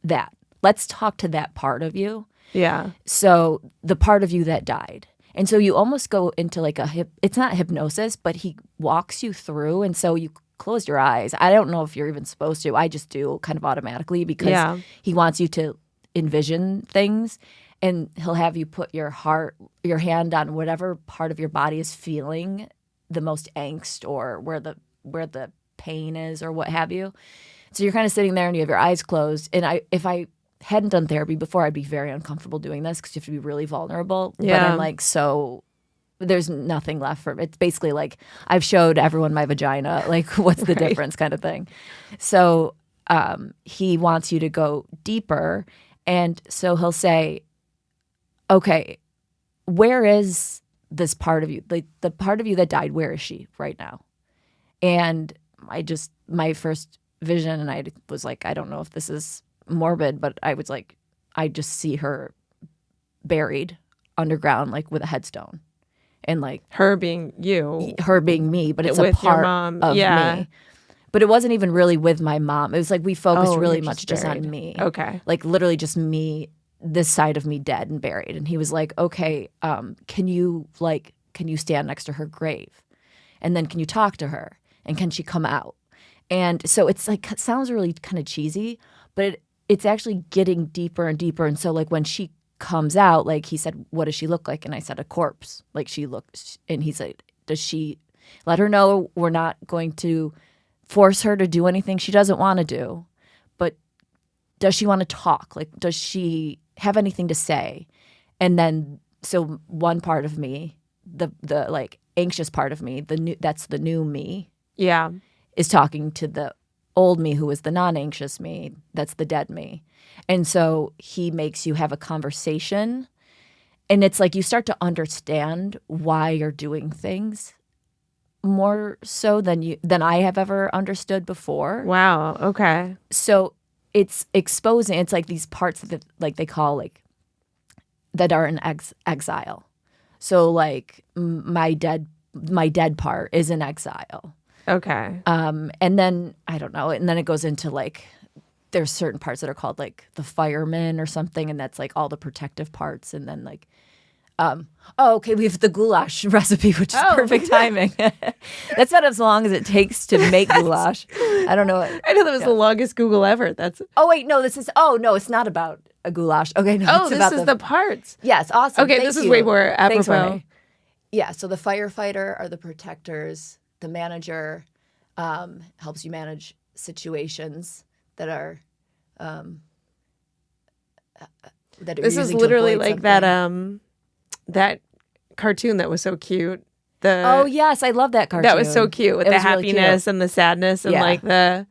that. Let's talk to that part of you. Yeah. So the part of you that died. And so you almost go into like it's not hypnosis, but he walks you through. And so you close your eyes. I don't know if you're even supposed to. I just do kind of automatically because he wants you to envision things. And he'll have you put your hand on whatever part of your body is feeling the most angst or where the pain is or what have you. So you're kind of sitting there and you have your eyes closed. And if I hadn't done therapy before, I'd be very uncomfortable doing this because you have to be really vulnerable. Yeah. But I'm like, so there's nothing left for me. It's basically like I've showed everyone my vagina. Like, what's the difference kind of thing. So he wants you to go deeper. And so he'll say, okay, where is this part of you? Like the part of you that died, where is she right now? And my first vision, and I was like, I don't know if this is morbid, but I was like, I just see her buried underground, like with a headstone, and like her being you, her being me, but it's with a part your mom. of me. But it wasn't even really with my mom. It was like we focused really much just on me. Okay, like literally just me, this side of me dead and buried. And he was like, okay, can you stand next to her grave, and then can you talk to her, and can she come out? And so it's like, it sounds really kind of cheesy, but it's actually getting deeper and deeper. And so like when she comes out, like he said, what does she look like? And I said, a corpse. Like she looks, and he said, does she let her know we're not going to force her to do anything she doesn't want to do, but does she want to talk? Like, does she have anything to say? And then, so one part of me, the like anxious part of me, that's the new me. Yeah. Is talking to the old me who was the non-anxious me. That's the dead me. And so he makes you have a conversation, and it's like you start to understand why you're doing things more so than I have ever understood before. Wow. Okay. So it's exposing. It's like these parts that like they call like that are in exile. So like my dead part is in exile. Okay. And then I don't know. And then it goes into like there's certain parts that are called like the fireman or something, and that's like all the protective parts. And then like, okay, we have the goulash recipe, which is perfect timing. That's not as long as it takes to make goulash. I don't know. I know that was the longest Google ever. That's. Oh wait, no, no, it's not about a goulash. Okay, no, oh, it's this about is the parts. Yes, awesome. Okay, Thank this you. is way more Thanks, apropos. Renee. Yeah, so the firefighter are the protectors. The manager helps you manage situations that are This is literally like that that cartoon that was so cute. Oh yes, I love that cartoon. That was so cute with It the was really happiness cute. and the sadness and Yeah. like the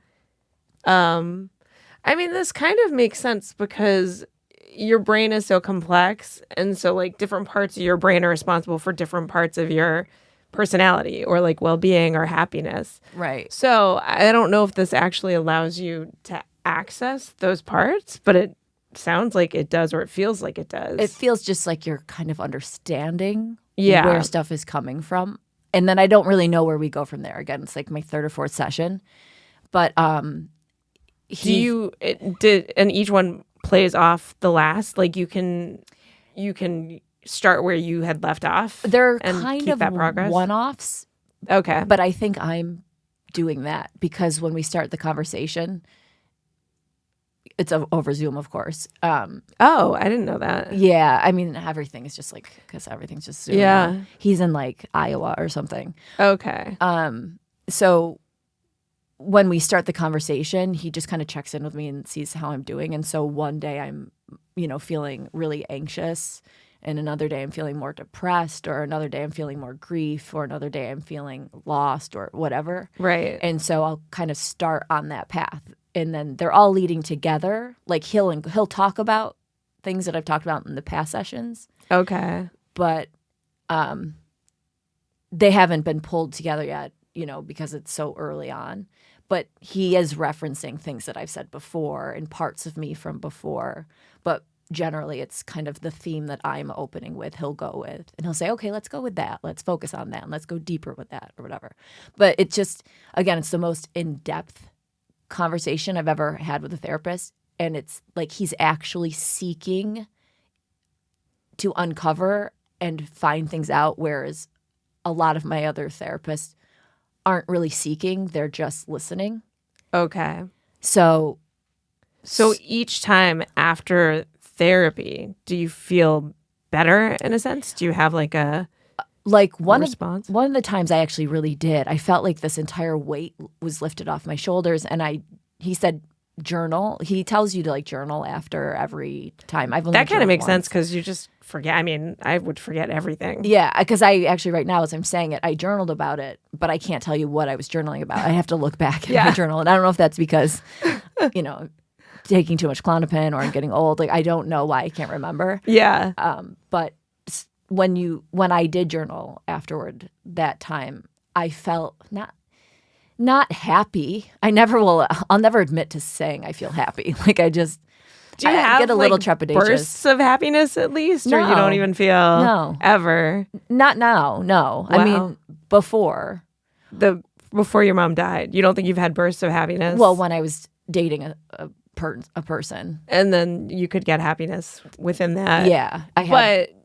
I mean, this kind of makes sense because your brain is so complex, and so like different parts of your brain are responsible for different parts of your personality or like well-being or happiness. Right. So I don't know if this actually allows you to access those parts, but it sounds like it does, or it feels like it does. It feels just like you're kind of understanding Yeah. where stuff is coming from. And then I don't really know where we go from there. Again, it's like my third or fourth session. But and each one plays off the last? Like you can start where you had left off they're and kind keep of that progress? one-offs, Okay. but I think I'm doing that because when we start the conversation, it's over Zoom, of course. Oh, I didn't know that. Yeah, I mean, everything is just like, because everything's just Zoom. Yeah. now. He's in like Iowa or something. Okay. So when we start the conversation, he just kind of checks in with me and sees how I'm doing. And so one day I'm, feeling really anxious, and another day I'm feeling more depressed, or another day I'm feeling more grief, or another day I'm feeling lost or whatever. Right. And so I'll kind of start on that path. And then they're all leading together. Like he'll talk about things that I've talked about in the past sessions, Okay. but they haven't been pulled together yet, because it's so early on. But he is referencing things that I've said before and parts of me from before. But generally, it's kind of the theme that I'm opening with, he'll go with. And he'll say, okay, let's go with that. Let's focus on that. And let's go deeper with that or whatever. But it's just, again, it's the most in-depth conversation I've ever had with a therapist. And it's like he's actually seeking to uncover and find things out, whereas a lot of my other therapists aren't really seeking, they're just listening. Okay. So each time after therapy, do you feel better in a sense? Do you have like a one response? One of the times I actually really did, I felt like this entire weight was lifted off my shoulders, and he said journal. He tells you to like journal after every time. I've only that kind of journaled makes sense once. because you just forget. I mean, I would forget everything. Yeah, because I actually right now as I'm saying it, I journaled about it, but I can't tell you what I was journaling about. I have to look back at my journal, and I don't know if that's because, taking too much Klonopin or I'm getting old. Like I don't know why I can't remember. Yeah. But when I did journal afterward that time, I felt not happy. I'll never admit to saying I feel happy. Like I just Do you I get a little like, trepidatious. bursts of happiness at least, or you No. don't even feel No. ever Not now, no. I Wow. mean before. before your mom died? You don't think you've had bursts of happiness? Well, when I was dating a person. and then you could get happiness within that. Yeah, I had.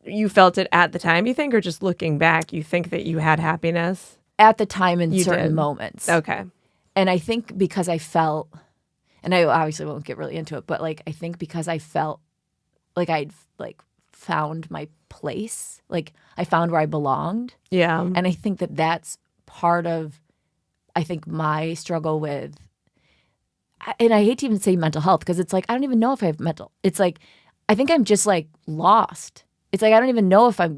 But you felt it at the time, you think, or just looking back, you think that you had happiness? At the time in You certain did. moments. Okay. And I think because I felt, and I obviously won't get really into it, but like I think because I felt like I'd like found my place, like I found where I belonged. Yeah. And I think that that's part of, I think, my struggle with, and I hate to even say mental health because it's like, I don't even know if I have mental, it's like, I think I'm just like lost. It's like, I don't even know if I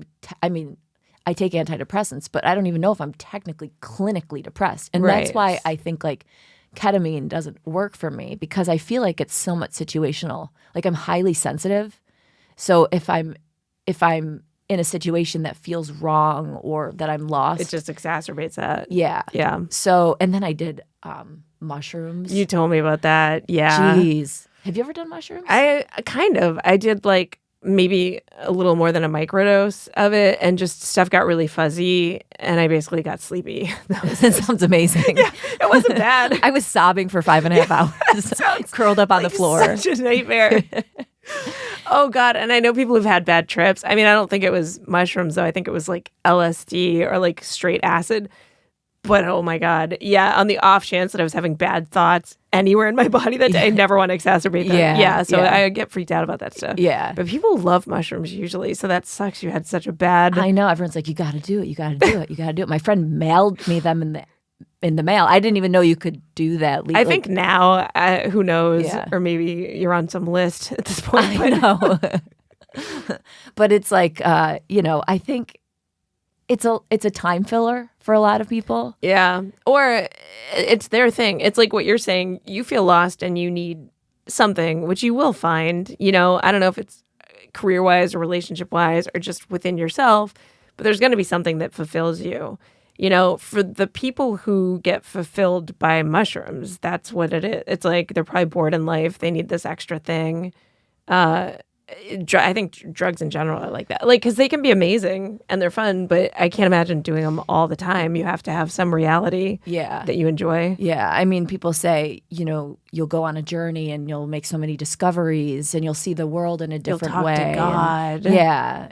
take antidepressants, but I don't even know if I'm technically clinically depressed. And that's Right. why I think like ketamine doesn't work for me because I feel like it's so much situational. Like I'm highly sensitive. So if I'm in a situation that feels wrong or that I'm lost. It just exacerbates that. Yeah. Yeah. So, and then I did mushrooms. You told me about that. Yeah. Jeez. Have you ever done mushrooms? I did like maybe a little more than a microdose of it, and just stuff got really fuzzy and I basically got sleepy. That sounds amazing. It wasn't bad. I was sobbing for 5.5 hours, curled up on the floor. Such a nightmare. Oh God. And I know people who've had bad trips. I mean, I don't think it was mushrooms though. I think it was like LSD or like straight acid. But oh my God. Yeah. On the off chance that I was having bad thoughts anywhere in my body that day, I never want to exacerbate that. Yeah, So yeah. I get freaked out about that stuff. Yeah. But people love mushrooms usually. So that sucks. You had such a bad. I know. Everyone's like, you got to do it. You got to do it. You got to do it. My friend mailed me them in the mail. I didn't even know you could do that. I think now, who knows? Yeah. Or maybe you're on some list at this point. I know. But it's like, I think it's a time filler for a lot of people. Yeah. Or it's their thing. It's like what you're saying. You feel lost and you need something, which you will find. You know, I don't know if it's career-wise or relationship-wise or just within yourself, but there's going to be something that fulfills you. You know, for the people who get fulfilled by mushrooms, that's what it is. It's like they're probably bored in life. They need this extra thing. I think drugs in general are like that. Like, because they can be amazing and they're fun, but I can't imagine doing them all the time. You have to have some reality that you enjoy. Yeah. I mean, people say, you know, you'll go on a journey and you'll make so many discoveries and you'll see the world in a different you'll talk way. To God.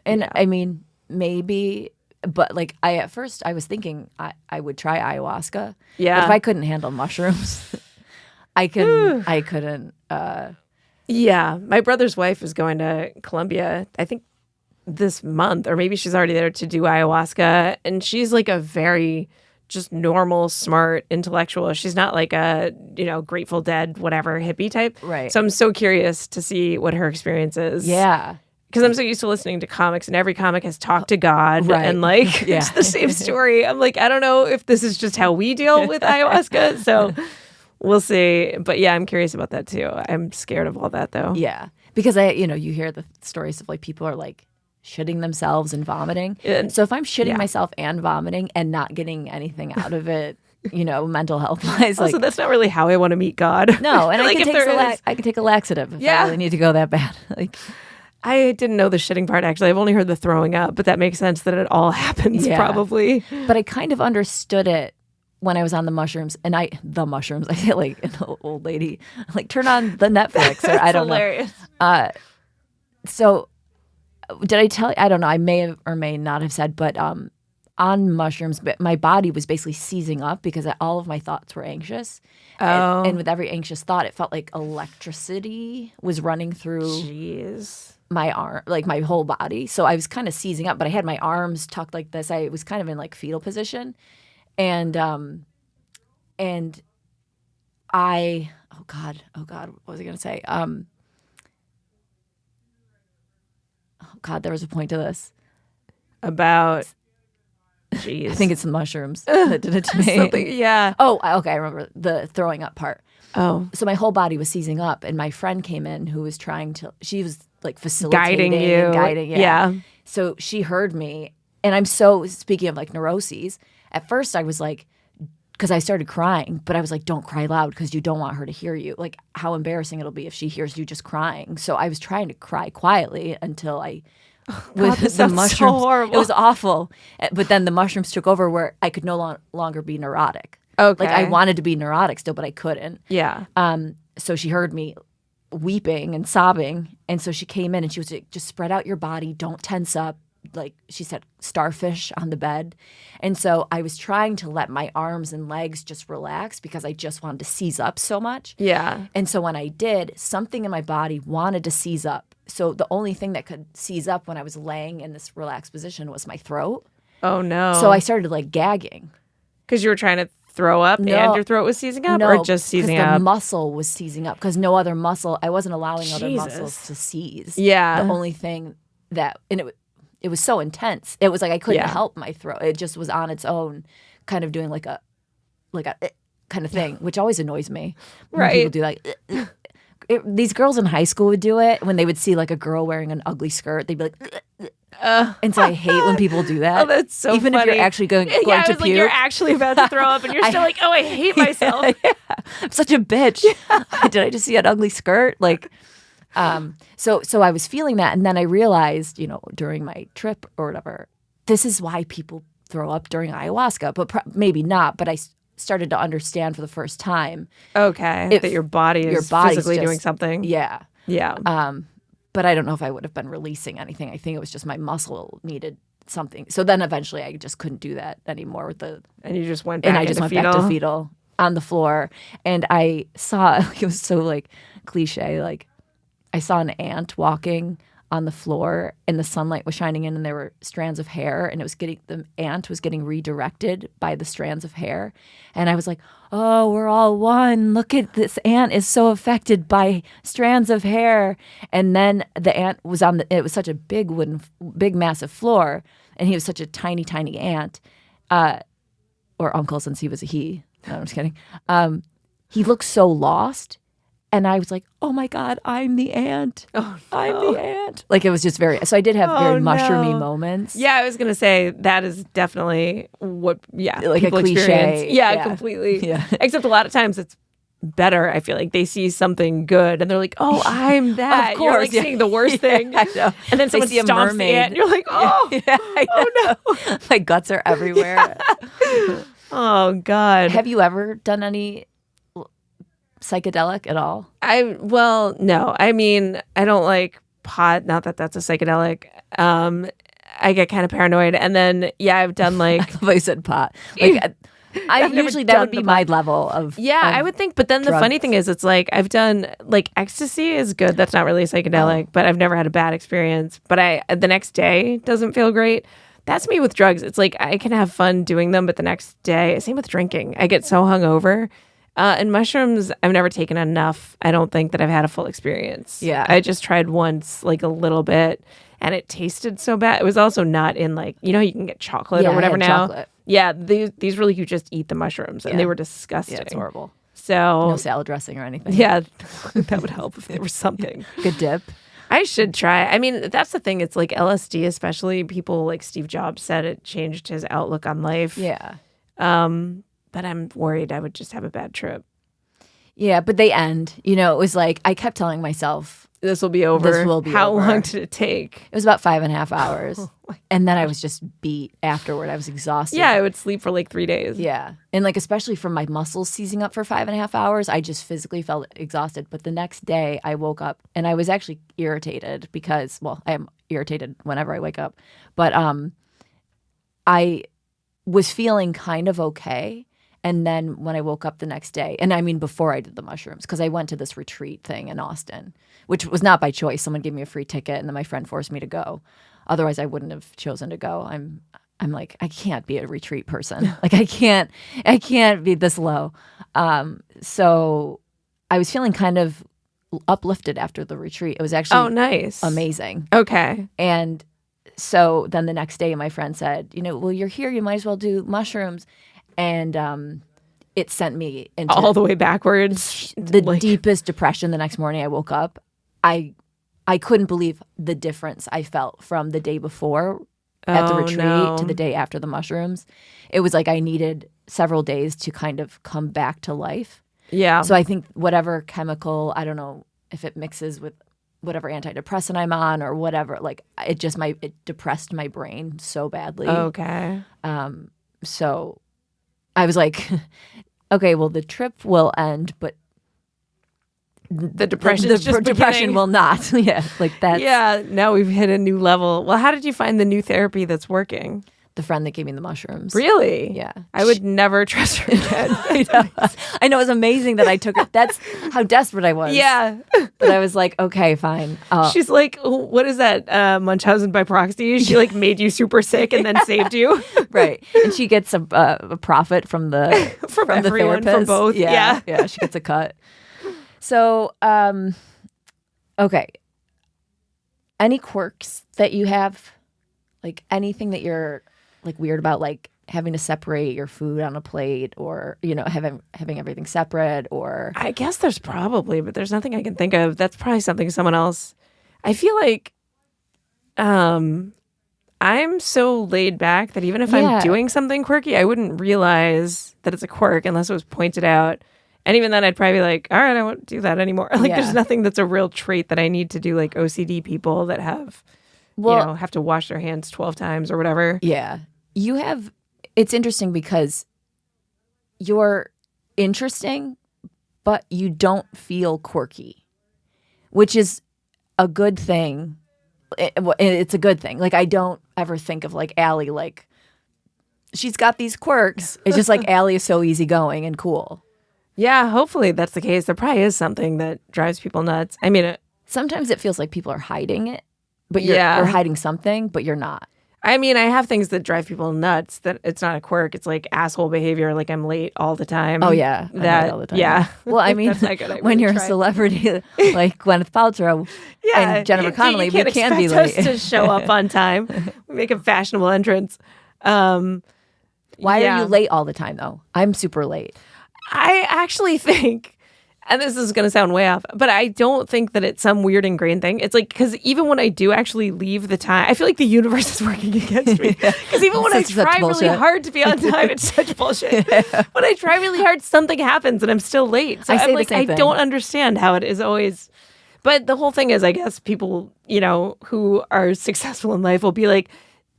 And I mean, maybe, but like at first I was thinking I would try ayahuasca. Yeah. But if I couldn't handle mushrooms, I couldn't. Yeah, my brother's wife is going to Colombia, I think this month, or maybe she's already there to do ayahuasca. And she's like a very just normal, smart, intellectual. She's not like a, you know, Grateful Dead, whatever, hippie type. Right. So I'm so curious to see what her experience is. Yeah. Because I'm so used to listening to comics and every comic has talked to God and like it's the same story. I'm like, I don't know if this is just how we deal with ayahuasca. So we'll see. But yeah, I'm curious about that too. I'm scared of all that though. Yeah. Because you hear the stories of like people are like shitting themselves and vomiting. So if I'm shitting myself and vomiting and not getting anything out of it, you know, mental health wise. Also, that's not really how I want to meet God. No, and like I can take a laxative if I really need to go that bad. Like I didn't know the shitting part, actually. I've only heard the throwing up, but that makes sense that it all happens probably. But I kind of understood it when I was on the mushrooms. And I feel like an old lady, like turn on the Netflix or I don't hilarious. know. So did I tell you? I don't know. I may have or may not have said, but on mushrooms, but my body was basically seizing up because all of my thoughts were anxious. Oh. And with every anxious thought, it felt like electricity was running through. Jeez. My arm, like my whole body. So I was kind of seizing up, but I had my arms tucked like this. I was kind of in like fetal position. And I, oh God, what was I going to say? Oh God, there was a point to this. About, jeez. I think it's the mushrooms that did it to me. Yeah. Oh, okay. I remember the throwing up part. Oh. So my whole body was seizing up and my friend came in who was she was like facilitating. Guiding you. Yeah. So she heard me. And I'm so, speaking of like neuroses, at first I was like, because I started crying, but I was like, don't cry loud because you don't want her to hear you. Like how embarrassing it'll be if she hears you just crying. So I was trying to cry quietly until God, this sounds mushrooms. So horrible. It was awful. But then the mushrooms took over where I could no longer be neurotic. Okay. Like I wanted to be neurotic still, but I couldn't. Yeah. So she heard me weeping and sobbing. And so she came in and she was like, just spread out your body. Don't tense up. Like she said, starfish on the bed. And so I was trying to let my arms and legs just relax because I just wanted to seize up so much. Yeah. And so when I did, something in my body wanted to seize up. So the only thing that could seize up when I was laying in this relaxed position was my throat. Oh, no. So I started like gagging. Because you were trying to throw up and your throat was seizing up or just seizing up? The muscle was seizing up because no other muscle, I wasn't allowing other muscles to seize. Yeah. The only thing that, and it was so intense. It was like I couldn't help my throat. It just was on its own, kind of doing like a kind of thing, which always annoys me. When people do like, these girls in high school would do it when they would see like a girl wearing an ugly skirt. They'd be like, and so I hate when people do that. Oh, that's so Even funny. if you're actually going to puke. Like you're actually about to throw up and you're still like, oh, I hate myself. I'm such a bitch. Did I just see an ugly skirt? Like, so I was feeling that. And then I realized, you know, during my trip or whatever, this is why people throw up during ayahuasca, but maybe not. But I started to understand for the first time. Okay. That your body is physically doing something. Yeah. Yeah. But I don't know if I would have been releasing anything. I think it was just my muscle needed something. So then eventually I just couldn't do that anymore with the. And you just went back and I just went back to fetal on the floor. And I saw, it was so like cliche, like I saw an ant walking on the floor and the sunlight was shining in and there were strands of hair and the ant was getting redirected by the strands of hair. And I was like, oh, we're all one. Look at this ant is so affected by strands of hair. And then the ant was it was such a big massive floor and he was such a tiny, tiny ant, or uncle since he was a he. No, I'm just kidding. He looked so lost. And I was like, oh my God, I'm the ant. Oh, no. I'm the ant. Like it was just so I did have very mushroomy moments. Yeah, I was going to say that is definitely what, like a cliche. Experience. Yeah, completely. Yeah. Except a lot of times it's better. I feel like they see something good and they're like, oh, I'm that. Of course. You're like seeing the worst thing. I know. And then someone stomps the ant and you're like, oh, oh no. My guts are everywhere. Oh, God. Have you ever done any psychedelic at all? Well, no. I mean, I don't like pot. Not that that's a psychedelic. I get kind of paranoid. And then, I've done like... I love how you said pot. Like, usually that would be my level of... Yeah, I would think. But then the funny thing is, it's like I've done... Like ecstasy is good. That's not really psychedelic. But I've never had a bad experience. But the next day doesn't feel great. That's me with drugs. It's like I can have fun doing them, but the next day... Same with drinking. I get so hungover. And mushrooms, I've never taken enough. I don't think that I've had a full experience. Yeah. I just tried once, like a little bit, and it tasted so bad. It was also not in like, you can get chocolate or whatever now. Chocolate. Yeah, these really, you just eat the mushrooms, and they were disgusting. Yeah, it's horrible. So no salad dressing or anything. Yeah, that would help if there was something. Good dip. I should try. I mean, that's the thing. It's like LSD, especially. People like Steve Jobs said it changed his outlook on life. Yeah. But I'm worried I would just have a bad trip. Yeah, but they end. It was like I kept telling myself, this will be over. This will be How over. long did it take? It was about 5.5 hours. And then I was just beat afterward. I was exhausted. Yeah, I would sleep for like 3 days. Yeah. And like, especially from my muscles seizing up for 5.5 hours, I just physically felt exhausted. But the next day I woke up and I was actually irritated because, well, I am irritated whenever I wake up. But I was feeling kind of okay. And then when I woke up the next day, and I mean before I did the mushrooms, because I went to this retreat thing in Austin, which was not by choice. Someone gave me a free ticket, and then my friend forced me to go. Otherwise, I wouldn't have chosen to go. I'm like, I can't be a retreat person. Like I can't be this low. So I was feeling kind of uplifted after the retreat. It was actually nice, amazing. Okay, and so then the next day, my friend said, well, you're here. You might as well do mushrooms. And it sent me into all the way backwards. The deepest depression. The next morning I woke up. I couldn't believe the difference I felt from the day before at the retreat to the day after the mushrooms. It was like I needed several days to kind of come back to life. Yeah. So I think whatever chemical, I don't know if it mixes with whatever antidepressant I'm on or whatever, like it depressed my brain so badly. Okay. So I was like, okay, well, the trip will end, but the depression will not. Yeah, like that. Yeah, now we've hit a new level. Well, how did you find the new therapy that's working? The friend that gave me the mushrooms. Really? Yeah. I would never trust her again. I know. It was amazing that I took it. That's how desperate I was. Yeah. But I was like, okay, fine. She's like, what is that? Munchausen by proxy? She like made you super sick and then saved you. Right. And she gets a profit from the from the therapist. From both. Yeah. Yeah. She gets a cut. So, okay. Any quirks that you have? Like anything that you're like weird about, like having to separate your food on a plate or, having everything separate or... I guess there's probably, but there's nothing I can think of. That's probably something someone else... I feel like I'm so laid back that even if I'm doing something quirky, I wouldn't realize that it's a quirk unless it was pointed out. And even then I'd probably be like, all right, I won't do that anymore. Like there's nothing that's a real trait that I need to do, like OCD people that have... have to wash their hands 12 times or whatever. Yeah. It's interesting because you're interesting, but you don't feel quirky, which is a good thing. It's a good thing. Like, I don't ever think of like Alli, like she's got these quirks. It's just like Alli is so easygoing and cool. Yeah, hopefully that's the case. There probably is something that drives people nuts. I mean, sometimes it feels like people are hiding it. But you're hiding something, but you're not. I mean, I have things that drive people nuts. That it's not a quirk. It's like asshole behavior. Like I'm late all the time. Oh yeah, I'm late all the time. Yeah. Well, I mean, That's not good. I when really you're tried. a celebrity like Gwyneth Paltrow and Jennifer Connelly, we can be late. Us to show up on time. We make a fashionable entrance. Why are you late all the time though? I'm super late. I actually think, and this is going to sound way off, but I don't think that it's some weird ingrained thing. It's like, because even when I do actually leave the time, I feel like the universe is working against me. Because even when I try really hard to be on time, it's such bullshit. Yeah. When I try really hard, something happens and I'm still late. So I'm like, I don't understand how it is always. But the whole thing is, I guess people, who are successful in life will be like,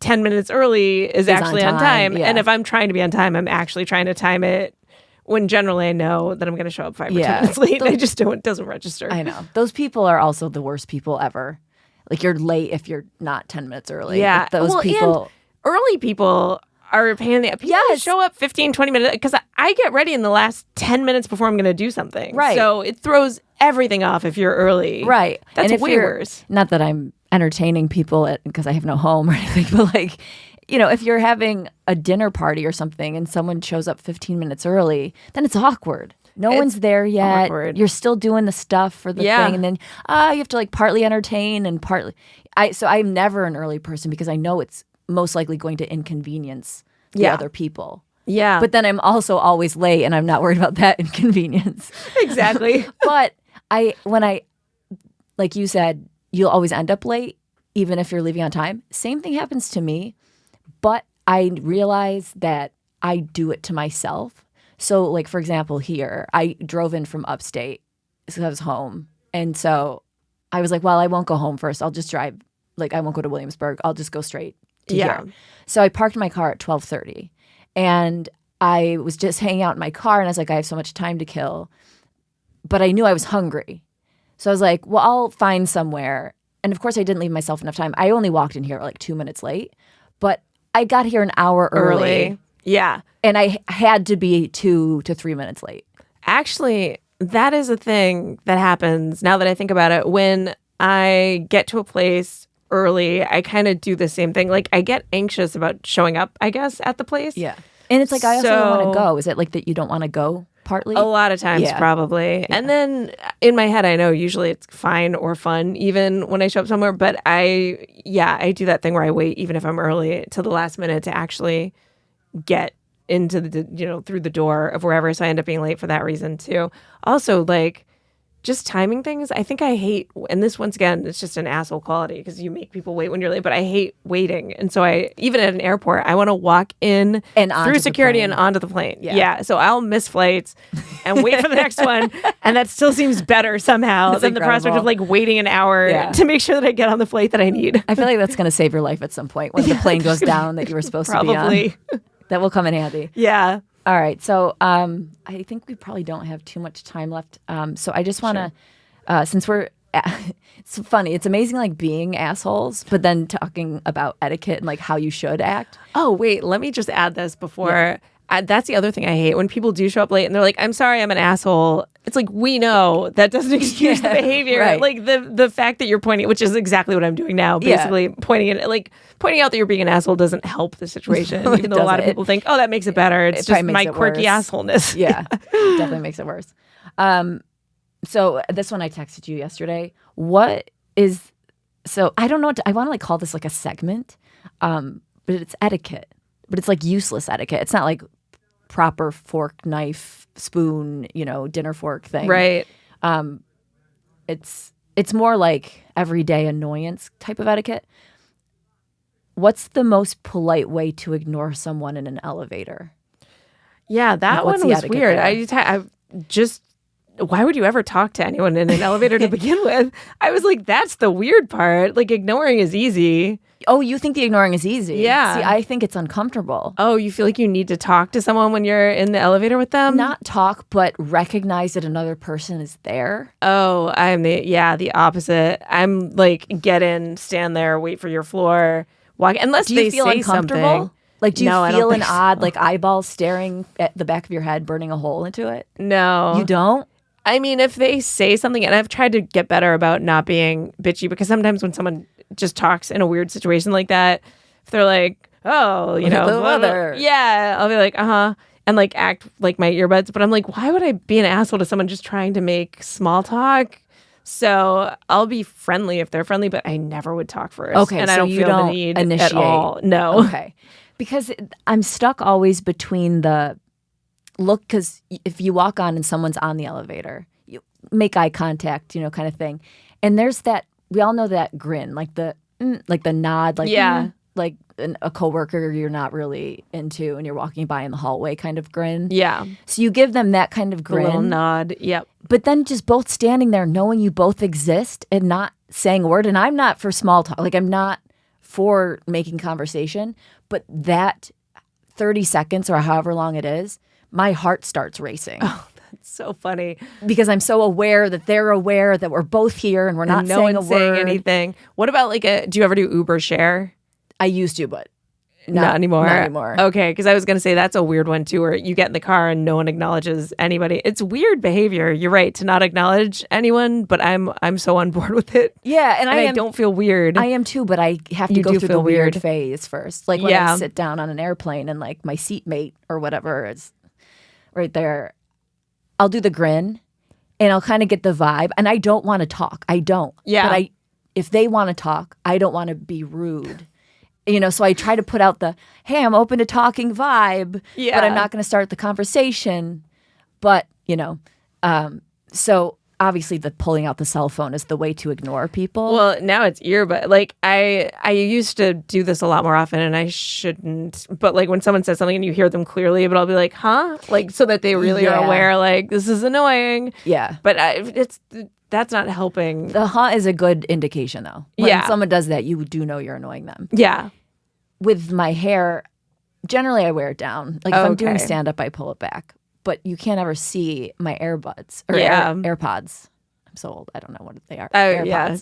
10 minutes early is actually on time. Yeah. And if I'm trying to be on time, I'm actually trying to time it. When generally I know that I'm going to show up 5 or 10 minutes late. I just don't, it doesn't register. I know. Those people are also the worst people ever. Like you're late if you're not 10 minutes early. Yeah. Like those people. And early people are a pain in the ass. People show up 15, 20 minutes because I get ready in the last 10 minutes before I'm going to do something. Right. So it throws everything off if you're early. Right. That's way worse. Not that I'm entertaining people because I have no home or anything, but like, if you're having a dinner party or something and someone shows up 15 minutes early, then it's awkward. No one's there yet. Awkward. You're still doing the stuff for the thing. And then you have to like partly entertain and partly. So I'm never an early person because I know it's most likely going to inconvenience the other people. Yeah. But then I'm also always late and I'm not worried about that inconvenience. Exactly. But like you said, you'll always end up late, even if you're leaving on time. Same thing happens to me. But I realize that I do it to myself. So, like, for example, here, I drove in from upstate because I was home. And so I was like, well, I won't go home first. I'll just drive. Like, I won't go to Williamsburg. I'll just go straight to here. So I parked my car at 12:30. And I was just hanging out in my car. And I was like, I have so much time to kill. But I knew I was hungry. So I was like, well, I'll find somewhere. And, of course, I didn't leave myself enough time. I only walked in here like 2 minutes late. But I got here an hour early. Yeah. And I had to be 2 to 3 minutes late. Actually, that is a thing that happens now that I think about it. When I get to a place early, I kind of do the same thing. Like I get anxious about showing up, I guess, at the place. Yeah. And it's like, I also don't want to go. Is it like that you don't want to go partly? A lot of times, probably. Yeah. And then in my head, I know usually it's fine or fun, even when I show up somewhere. But I do that thing where I wait, even if I'm early, to the last minute to actually get into the, through the door of wherever. So I end up being late for that reason too. Also, like, just timing things, I think I hate, and this once again, it's just an asshole quality because you make people wait when you're late, but I hate waiting. And so even at an airport, I want to walk in and through security and onto the plane. Yeah. So I'll miss flights and wait for the next one. And that still seems better somehow than the prospect of like waiting an hour to make sure that I get on the flight that I need. I feel like that's going to save your life at some point when the plane goes down that you were supposed to be on. That will come in handy. Yeah. All right. So I think we probably don't have too much time left. So I just want to, since we're, it's funny. It's amazing like being assholes, but then talking about etiquette and like how you should act. Oh, wait. Let me just add this before. Yeah. That's the other thing I hate. When people do show up late and they're like, I'm sorry, I'm an asshole. It's like, we know that doesn't excuse the behavior. Right. Like the fact that you're pointing, which is exactly what I'm doing now, basically pointing out that you're being an asshole doesn't help the situation. Even though a lot of people think, oh, that makes it better. It's just my quirky assholeness. Yeah, it definitely makes it worse. So this one I texted you yesterday. So I don't know I want to like call this like a segment, but it's etiquette. But it's like useless etiquette. It's not like proper fork, knife, spoon, dinner fork thing. Right. It's more like everyday annoyance type of etiquette. What's the most polite way to ignore someone in an elevator? Yeah, that one was weird. I just, why would you ever talk to anyone in an elevator to begin with? I was like, that's the weird part. Like, ignoring is easy. Oh, you think the ignoring is easy? Yeah. See, I think it's uncomfortable. Oh, you feel like you need to talk to someone when you're in the elevator with them? Not talk, but recognize that another person is there. Oh, I'm the opposite. I'm like, get in, stand there, wait for your floor, walk. Unless do you they feel say uncomfortable? Something. Like, do you feel an odd, like, eyeball staring at the back of your head, burning a hole into it? No. You don't? I mean, if they say something, and I've tried to get better about not being bitchy, because sometimes when someone just talks in a weird situation like that, If they're like, oh, you know, the weather. Yeah, I'll be like, and like act like my earbuds. But I'm like, why would I be an asshole to someone just trying to make small talk? So I'll be friendly if they're friendly, but I never would talk first. Okay, and so I don't you feel don't the need initiate. at all. No. Okay. Because I'm stuck always between the look, because if you walk on and someone's on the elevator, you make eye contact, kind of thing. And there's that, we all know that grin, like the nod, like, Yeah. Like a coworker you're not really into and you're walking by in the hallway kind of grin. Yeah. So you give them that kind of The grin. little nod. Yep. But then just both standing there knowing you both exist and not saying a word. And I'm not for small talk. Like, I'm not for making conversation. But that 30 seconds or however long it is, my heart starts racing. Oh, that's so funny. Because I'm so aware that they're aware that we're both here and we're not no saying a one's saying word. anything. What about do you ever do Uber share? I used to, but Not anymore. Not anymore. Okay, because I was going to say that's a weird one too, where you get in the car and no one acknowledges anybody. It's weird behavior. You're right to not acknowledge anyone, but I'm so on board with it. Yeah, and I don't feel weird. I am too, but I have to You go do through the feel weird weird. phase first. Like when Yeah. I sit down on an airplane and like my seatmate or whatever is right there, I'll do the grin and I'll kind of get the vibe. And I don't want to talk. I don't. Yeah. But if they want to talk, I don't want to be rude. So I try to put out the, hey, I'm open to talking vibe, Yeah. but I'm not going to start the conversation. But, so obviously the pulling out the cell phone is the way to ignore people. Well, now it's earbud. Like I used to do this a lot more often, and I shouldn't. But like when someone says something and you hear them clearly, but I'll be like, huh? Like so that they really are Yeah. aware. Like this is annoying. Yeah. But that's not helping. The huh is a good indication, though. When Yeah. someone does that, you do know you're annoying them. Yeah. With my hair, generally I wear it down. Like if I'm doing Okay. stand-up, I pull it back. But you can't ever see my AirBuds or Yeah. AirPods. I'm so old. I don't know what they are. Oh yeah,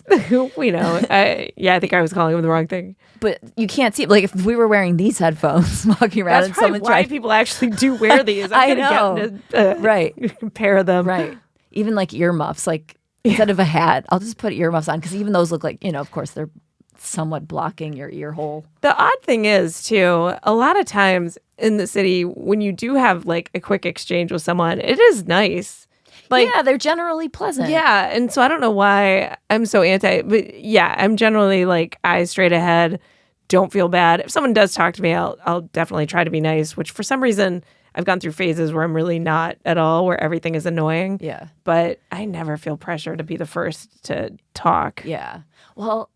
we know. I think I was calling them the wrong thing. But you can't see. Like if we were wearing these headphones, walking around, That's and probably someone why tried, people actually do wear these. I I'm know. gonna get right, compare them. right. Even like earmuffs, like instead of a hat, I'll just put earmuffs on because even those look like, of course they're somewhat blocking your ear hole. The odd thing is too, a lot of times in the city, when you do have like a quick exchange with someone, it is nice. Like, yeah, they're generally pleasant. yeah, and so I don't know why I'm so anti, but yeah, I'm generally like eyes straight ahead, don't feel bad. If someone does talk to me, I'll definitely try to be nice, which for some reason I've gone through phases where I'm really not at all, where everything is annoying. Yeah. But I never feel pressure to be the first to talk. Yeah. Well,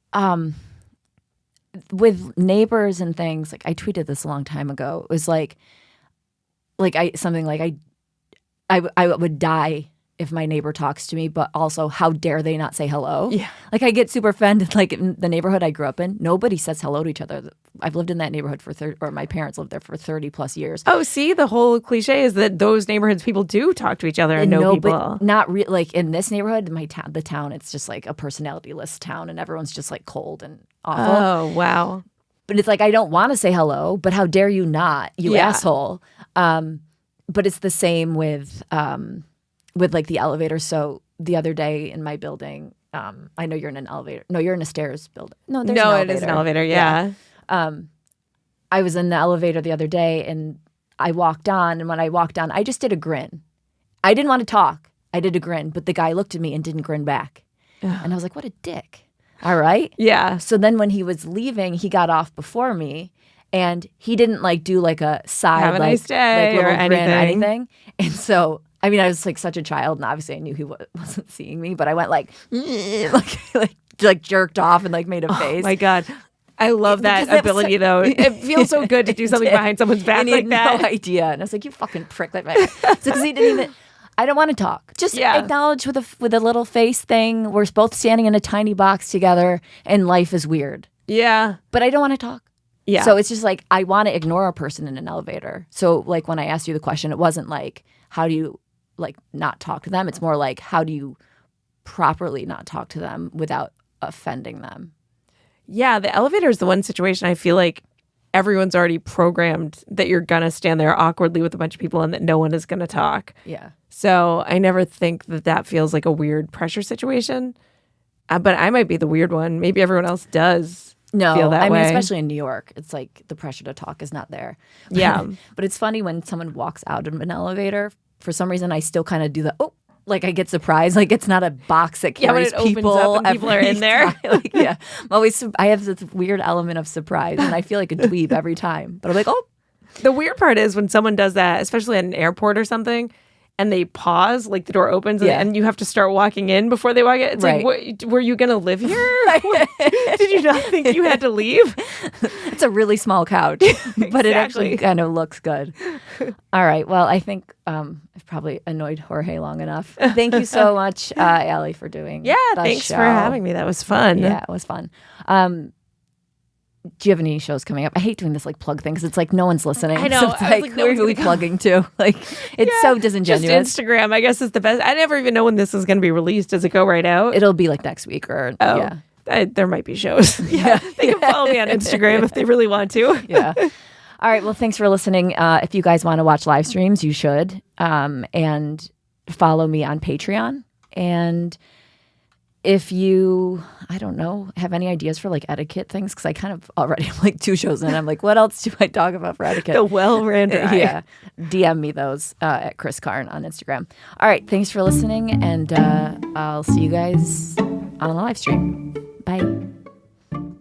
with neighbors and things, like I tweeted this a long time ago. It was like I would die if my neighbor talks to me, but also how dare they not say hello? Yeah. Like I get super offended. Like in the neighborhood I grew up in, nobody says hello to each other. I've lived in that neighborhood or my parents lived there for 30 plus years. Oh, see, the whole cliche is that those neighborhoods people do talk to each other and know people. But not like in this neighborhood, the town, it's just like a personality-less town, and everyone's just like cold and awful. Oh, wow. But it's like I don't want to say hello, but how dare you not, you Yeah. asshole? But it's the same with like the elevator. So the other day in my building, I know you're in an elevator. No, you're in a stairs building. No, there's an elevator. It is an elevator. Yeah. I was in the elevator the other day and I walked on, and when I walked on, I just did a grin. I didn't want to talk. I did a grin, but the guy looked at me and didn't grin back. And I was like, what a dick. All right. Yeah. So then when he was leaving, he got off before me, and he didn't like do like a side Have a nice day little or grin anything. And so I mean, I was like such a child, and obviously I knew he wasn't seeing me, but I went like like jerked off and like made a face. Oh my God. I love that Because that was ability, though. It feels so good to do something behind someone's back And he like had that. no idea, and I was like, "You fucking prick!" Like, so because he didn't even. I don't want to talk. Just acknowledge with a little face thing. We're both standing in a tiny box together, and life is weird. Yeah. But I don't want to talk. Yeah. So it's just like I want to ignore a person in an elevator. So like when I asked you the question, it wasn't like how do you like not talk to them. It's more like how do you properly not talk to them without offending them. Yeah, the elevator is the one situation I feel like everyone's already programmed that you're going to stand there awkwardly with a bunch of people and that no one is going to talk. Yeah. So I never think that feels like a weird pressure situation. But I might be the weird one. Maybe everyone else does. No, feel that I way. mean, especially in New York, it's like the pressure to talk is not there. Yeah. But it's funny when someone walks out of an elevator, for some reason, I still kind of do the, like I get surprised. Like it's not a box that Yeah, when carries it opens people. up and people are in there. Like, yeah. I have this weird element of surprise and I feel like a dweeb every time. But I'm like, The weird part is when someone does that, especially at an airport or something, and they pause, like the door opens and you have to start walking in before they walk in. It's like, were you going to live here? Did you not think you had to leave? It's a really small couch, but it actually kind of looks good. All right. Well, I think I've probably annoyed Jorge long enough. Thank you so much, Alli, for doing the thanks show. for having me. That was fun. Yeah, it was fun. Do you have any shows coming up? I hate doing this like plug thing because it's like no one's listening. I know. So it's like who are we plugging to? Like it's so disingenuous. Just Instagram, I guess, is the best. I never even know when this is going to be released. Does it go right out? It'll be like next week or there might be shows. They can follow me on Instagram if they really want to. Yeah. All right. Well, thanks for listening. If you guys want to watch live streams, you should. And follow me on Patreon. And if you, I don't know, have any ideas for like etiquette things, because I kind of already have like 2 shows in. I'm like, what else do I talk about for etiquette? The well-ran dry. Yeah. DM me those at Chris Karn on Instagram. All right. Thanks for listening. And I'll see you guys on the live stream. Bye.